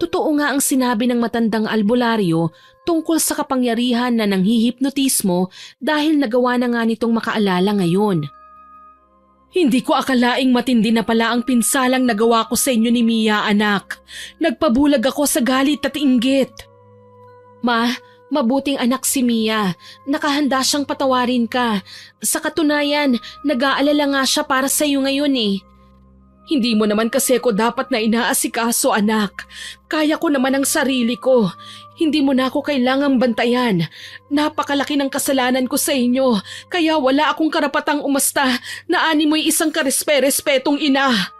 Totoo nga ang sinabi ng matandang albularyo tungkol sa kapangyarihan na nanghihipnotismo dahil nagawa na nga nitong makaalala ngayon. Hindi ko akalaing matindi na pala ang pinsalang nagawa ko sa inyo ni Mia, anak. Nagpabulag ako sa galit at inggit. Ma, mabuting anak si Mia. Nakahanda siyang patawarin ka. Sa katunayan, nag-aalala nga siya para sa iyo ngayon eh. Hindi mo naman kasi ko dapat na inaasikaso, anak. Kaya ko naman ang sarili ko. Hindi mo na ako kailangang bantayan. Napakalaki ng kasalanan ko sa inyo, kaya wala akong karapatang umasta na ani mo'y isang karespe-respetong ina.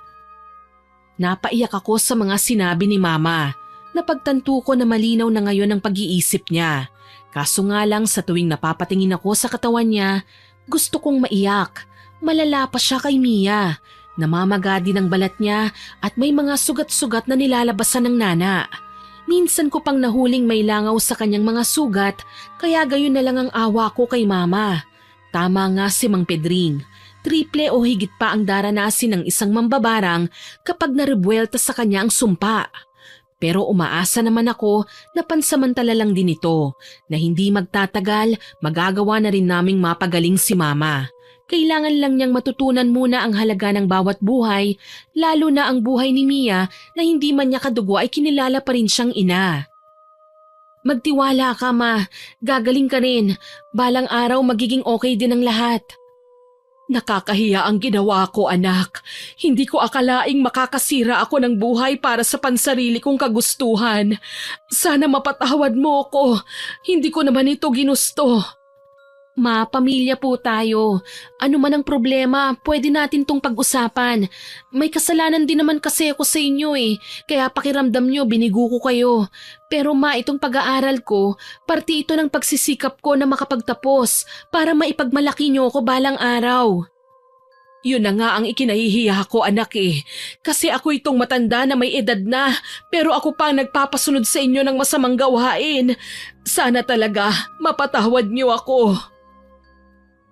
Napaiyak ako sa mga sinabi ni Mama. Napagtanto ko na malinaw na ngayon ang pag-iisip niya. Kaso nga lang sa tuwing napapatingin ako sa katawan niya, gusto kong maiyak. Malala pa siya kay Mia. Namamaga din ang balat niya at may mga sugat-sugat na nilalabasan ng nana. Minsan ko pang nahuling may langaw sa kanyang mga sugat, kaya gayon na lang ang awa ko kay Mama. Tama nga si Mang Pedring. Triple o higit pa ang daranasin ng isang mambabarang kapag narebuelta sa kanya ang sumpa. Pero umaasa naman ako na pansamantala lang din ito, na hindi magtatagal magagawa na rin naming mapagaling si Mama. Kailangan lang niyang matutunan muna ang halaga ng bawat buhay, lalo na ang buhay ni Mia na hindi man niya kadugo ay kinilala pa rin siyang ina. Magtiwala ka, Ma. Gagaling ka rin. Balang araw magiging okay din ang lahat. Nakakahiya ang ginawa ko, anak. Hindi ko akalaing makakasira ako ng buhay para sa pansarili kong kagustuhan. Sana mapatawad mo ko. Hindi ko naman ito ginusto. Ma, pamilya po tayo. Ano man ang problema, pwede natin tong pag-usapan. May kasalanan din naman kasi ako sa inyo kaya pakiramdam nyo binigo ko kayo. Pero ma, itong pag-aaral ko, parte ito ng pagsisikap ko na makapagtapos para maipagmalaki nyo ako balang araw. Yun na nga ang ikinahihiya ko, anak Kasi ako itong matanda na may edad na, pero ako pa ang nagpapasunod sa inyo ng masamang gawain. Sana talaga mapatawad niyo ako.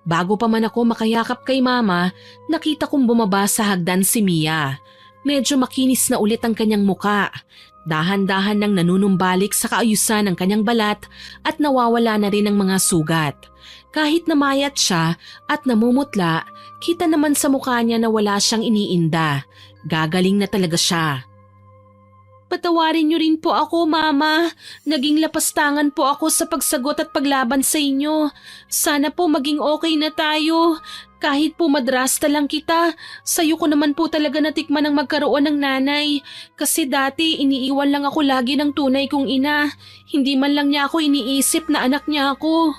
Bago pa man ako makayakap kay Mama, nakita kong bumaba sa hagdan si Mia. Medyo makinis na ulit ang kanyang muka. Dahan-dahan nang nanunumbalik sa kaayusan ng kanyang balat at nawawala na rin ang mga sugat. Kahit namayat siya at namumutla, kita naman sa mukha niya na wala siyang iniinda. Gagaling na talaga siya. Patawarin niyo rin po ako, Mama. Naging lapastangan po ako sa pagsagot at paglaban sa inyo. Sana po maging okay na tayo. Kahit po madrasta lang kita, sayo ko naman po talaga natikman ang magkaroon ng nanay. Kasi dati iniiwan lang ako lagi ng tunay kong ina. Hindi man lang niya ako iniisip na anak niya ako.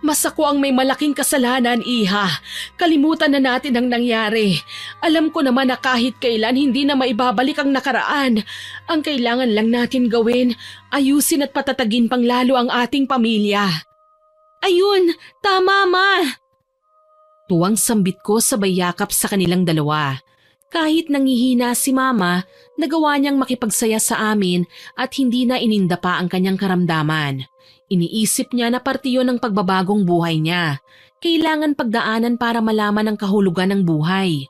Mas ako ang may malaking kasalanan, Iha. Kalimutan na natin ang nangyari. Alam ko naman na kahit kailan hindi na maibabalik ang nakaraan. Ang kailangan lang natin gawin, ayusin at patatagin pang lalo ang ating pamilya. Ayun, tama, Ma! Tuwang sambit ko sabay yakap sa kanilang dalawa. Kahit nangihina si Mama, nagawa niyang makipagsaya sa amin at hindi na ininda pa ang kanyang karamdaman. Iniisip niya na parte yun ng pagbabagong buhay niya. Kailangan pagdaanan para malaman ang kahulugan ng buhay.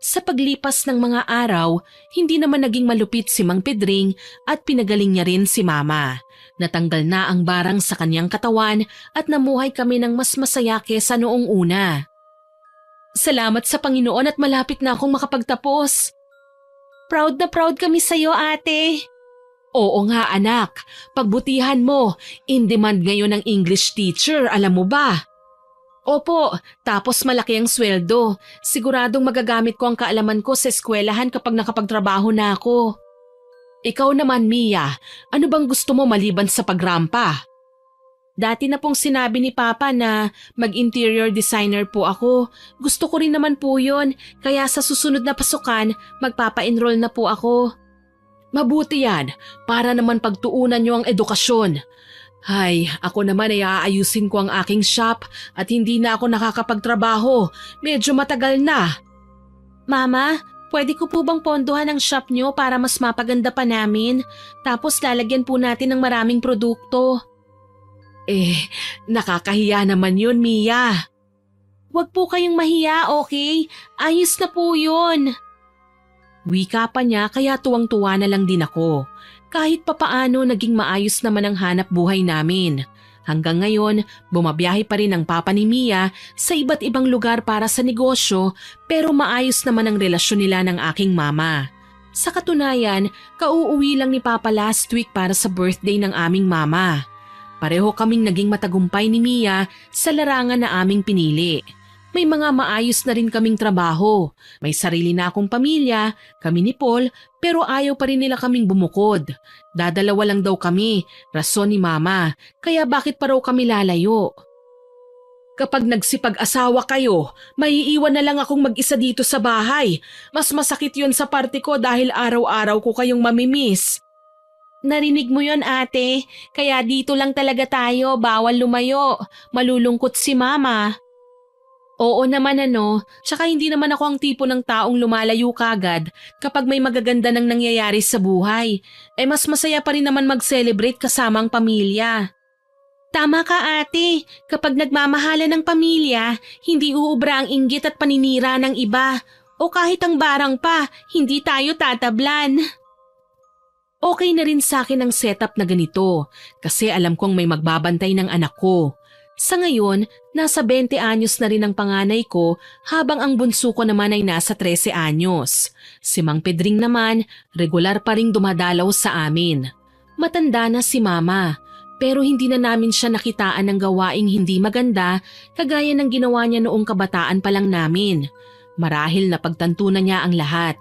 Sa paglipas ng mga araw, hindi naman naging malupit si Mang Pedring at pinagaling niya rin si Mama. Natanggal na ang barang sa kanyang katawan at namuhay kami ng mas masaya kesa noong una. Salamat sa Panginoon at malapit na akong makapagtapos. Proud na proud kami sa'yo, ate. Oo nga, anak. Pagbutihan mo. In demand ngayon ng English teacher, alam mo ba? Opo, tapos malaki ang sweldo. Siguradong magagamit ko ang kaalaman ko sa eskwelahan kapag nakapagtrabaho na ako. Ikaw naman, Mia, ano bang gusto mo maliban sa pagrampa? Dati na pong sinabi ni Papa na mag-interior designer po ako. Gusto ko rin naman po yun, kaya sa susunod na pasukan, magpapa-enroll na po ako. Mabuti yan, para naman pagtuunan niyo ang edukasyon. Ay, ako naman ay aayusin ko ang aking shop at hindi na ako nakakapagtrabaho. Medyo matagal na. Mama, pwede ko po bang pondohan ang shop niyo para mas mapaganda pa namin? Tapos lalagyan po natin ng maraming produkto. Nakakahiya naman yun, Mia. Huwag po kayong mahiya, okay? Ayos na po yun. Wika pa niya kaya tuwang-tuwa na lang din ako. Kahit papaano naging maayos naman ang hanap buhay namin. Hanggang ngayon, bumabiyahe pa rin ang papa ni Mia sa iba't ibang lugar para sa negosyo pero maayos naman ang relasyon nila ng aking mama. Sa katunayan, kauuwi lang ni Papa last week para sa birthday ng aming mama. Pareho kaming naging matagumpay ni Mia sa larangan na aming pinili. May mga maayos na rin kaming trabaho. May sarili na akong pamilya, kami ni Paul, pero ayaw pa rin nila kaming bumukod. Dadalawa lang daw kami, rason ni Mama, kaya bakit pa raw kami lalayo? Kapag nagsipag-asawa kayo, maiiwan na lang akong mag-isa dito sa bahay. Mas masakit yun sa parte ko dahil araw-araw ko kayong mamimiss. Narinig mo yon ate, kaya dito lang talaga tayo, bawal lumayo. Malulungkot si Mama. Oo naman tsaka hindi naman ako ang tipo ng taong lumalayo kagad kapag may magaganda nang nangyayari sa buhay. Mas masaya pa rin naman mag-celebrate kasama ang pamilya. Tama ka ate, kapag nagmamahala ng pamilya, hindi uubra ang inggit at paninira ng iba. O kahit ang barang pa, hindi tayo tatablan. Okay na rin sa akin ang setup na ganito kasi alam kong may magbabantay ng anak ko. Sa ngayon, nasa 20 anyos na rin ang panganay ko habang ang bunso ko naman ay nasa 13 anyos. Si Mang Pedring naman, regular pa ring dumadalaw sa amin. Matanda na si Mama, pero hindi na namin siya nakitaan ng gawaing hindi maganda kagaya ng ginawa niya noong kabataan pa lang namin. Marahil napagtanto na niya ang lahat,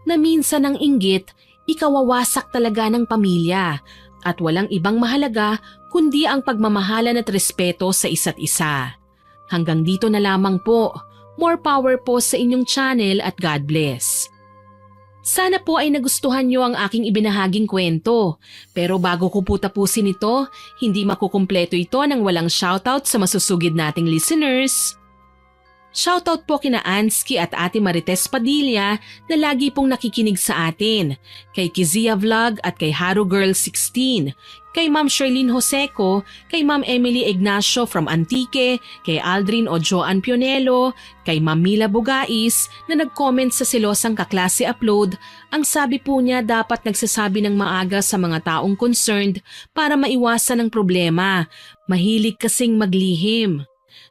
na minsan ang inggit, ikawawasak talaga ng pamilya at walang ibang mahalaga kundi ang pagmamahalan at respeto sa isa't isa. Hanggang dito na lamang po. More power po sa inyong channel at God bless. Sana po ay nagustuhan niyo ang aking ibinahaging kwento. Pero bago ko po tapusin ito, hindi makukumpleto ito nang walang shoutout sa masusugid nating listeners. Shoutout po kina Ansky at Ate Marites Padilla na lagi pong nakikinig sa atin, kay Kizia Vlog at kay Haru Girl 16, kay Ma'am Sherlyn Joseco, kay Ma'am Emily Ignacio from Antique, kay Aldrin Ojoan Pionelo, kay Ma'am Mila Bugais na nag-comment sa Silosang Kaklase Upload. Ang sabi po niya dapat nagsasabi ng maaga sa mga taong concerned para maiwasan ang problema. Mahilig kasing maglihim.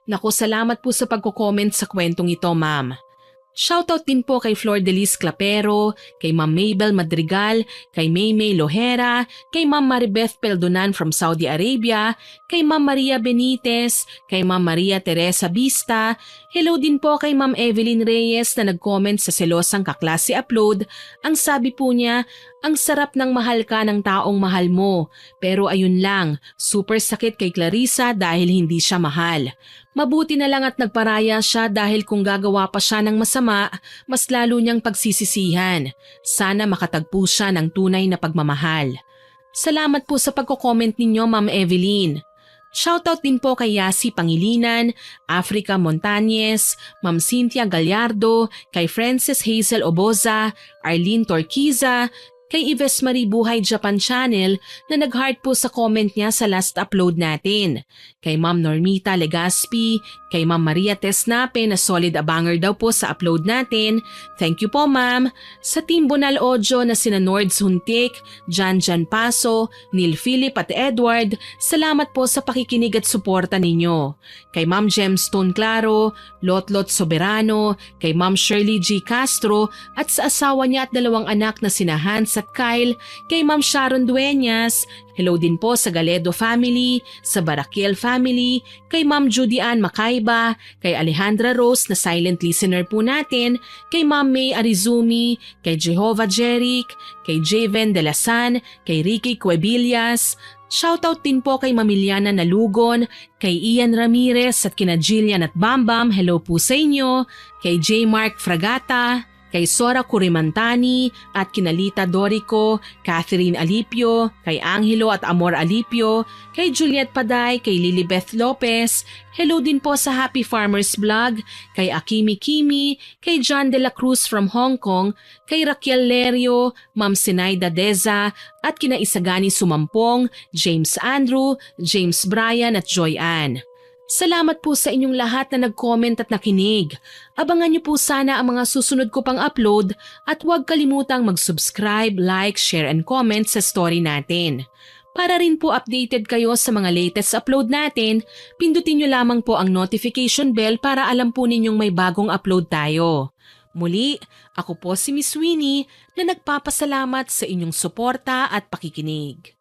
Naku, salamat po sa pagko-comment sa kwentong ito, ma'am. Shoutout din po kay Flor Delis Clapero, kay Ma'am Mabel Madrigal, kay Maymay Lohera, kay Ma'am Maribeth Peldonan from Saudi Arabia, kay Ma'am Maria Benitez, kay Ma'am Maria Teresa Vista. Hello din po kay Ma'am Evelyn Reyes na nag-comment sa Selosang Kaklase Upload. Ang sabi po niya, ang sarap ng mahal ka ng taong mahal mo. Pero ayun lang, super sakit kay Clarissa dahil hindi siya mahal. Mabuti na lang at nagparaya siya dahil kung gagawa pa siya ng masama, mas lalo niyang pagsisisihan. Sana makatagpo siya ng tunay na pagmamahal. Salamat po sa pagko-comment ninyo, Ma'am Evelyn. Shoutout din po kay Yasi Pangilinan, Africa Montañez, Ma'am Cynthia Gallardo, kay Frances Hazel Oboza, Arlene Torquiza, kay Ives Marie Buhay Japan Channel na nag-heart po sa comment niya sa last upload natin. Kay Ma'am Normita Legaspi, kay Ma'am Maria Tesnape na solid abanger daw po sa upload natin. Thank you po ma'am. Sa Team Bonal Audio na sina Nords Huntik, Jan Paso, Neil Philip at Edward, salamat po sa pakikinig at suporta ninyo. Kay Ma'am Gemstone Claro, Lotlot Soberano, kay Ma'am Shirley G. Castro at sa asawa niya at dalawang anak na sina Hans at Kyle, kay Ma'am Sharon Dueñas, hello din po sa Galedo family, sa Barakiel family, kay Ma'am Judy Ann Makaiba, kay Alejandra Rose na silent listener po natin, kay Ma'am May Arizumi, kay Jehovah Jeric, kay Javen De La San, kay Ricky Cuebillas. Shoutout din po kay Mamiliana Nalugon, kay Ian Ramirez at kina Jillian at Bambam, hello po sa inyo, kay J. Mark Fragata, kay Sora Curimantani at kinalita Dorico, Catherine Alipio, kay Angelo at Amor Alipio, kay Juliet Paday, kay Lilibeth Lopez, hello din po sa Happy Farmers Vlog, kay Akimi Kimi, kay John De La Cruz from Hong Kong, kay Raquel Lerio, Ma'am Sinaida Deza, at kina Isagani Sumampong, James Andrew, James Brian at Joy Ann. Salamat po sa inyong lahat na nag-comment at nakinig. Abangan niyo po sana ang mga susunod ko pang upload at huwag kalimutang mag-subscribe, like, share and comment sa story natin. Para rin po updated kayo sa mga latest upload natin, pindutin niyo lamang po ang notification bell para alam po ninyong may bagong upload tayo. Muli, ako po si Miss Winnie na nagpapasalamat sa inyong suporta at pakikinig.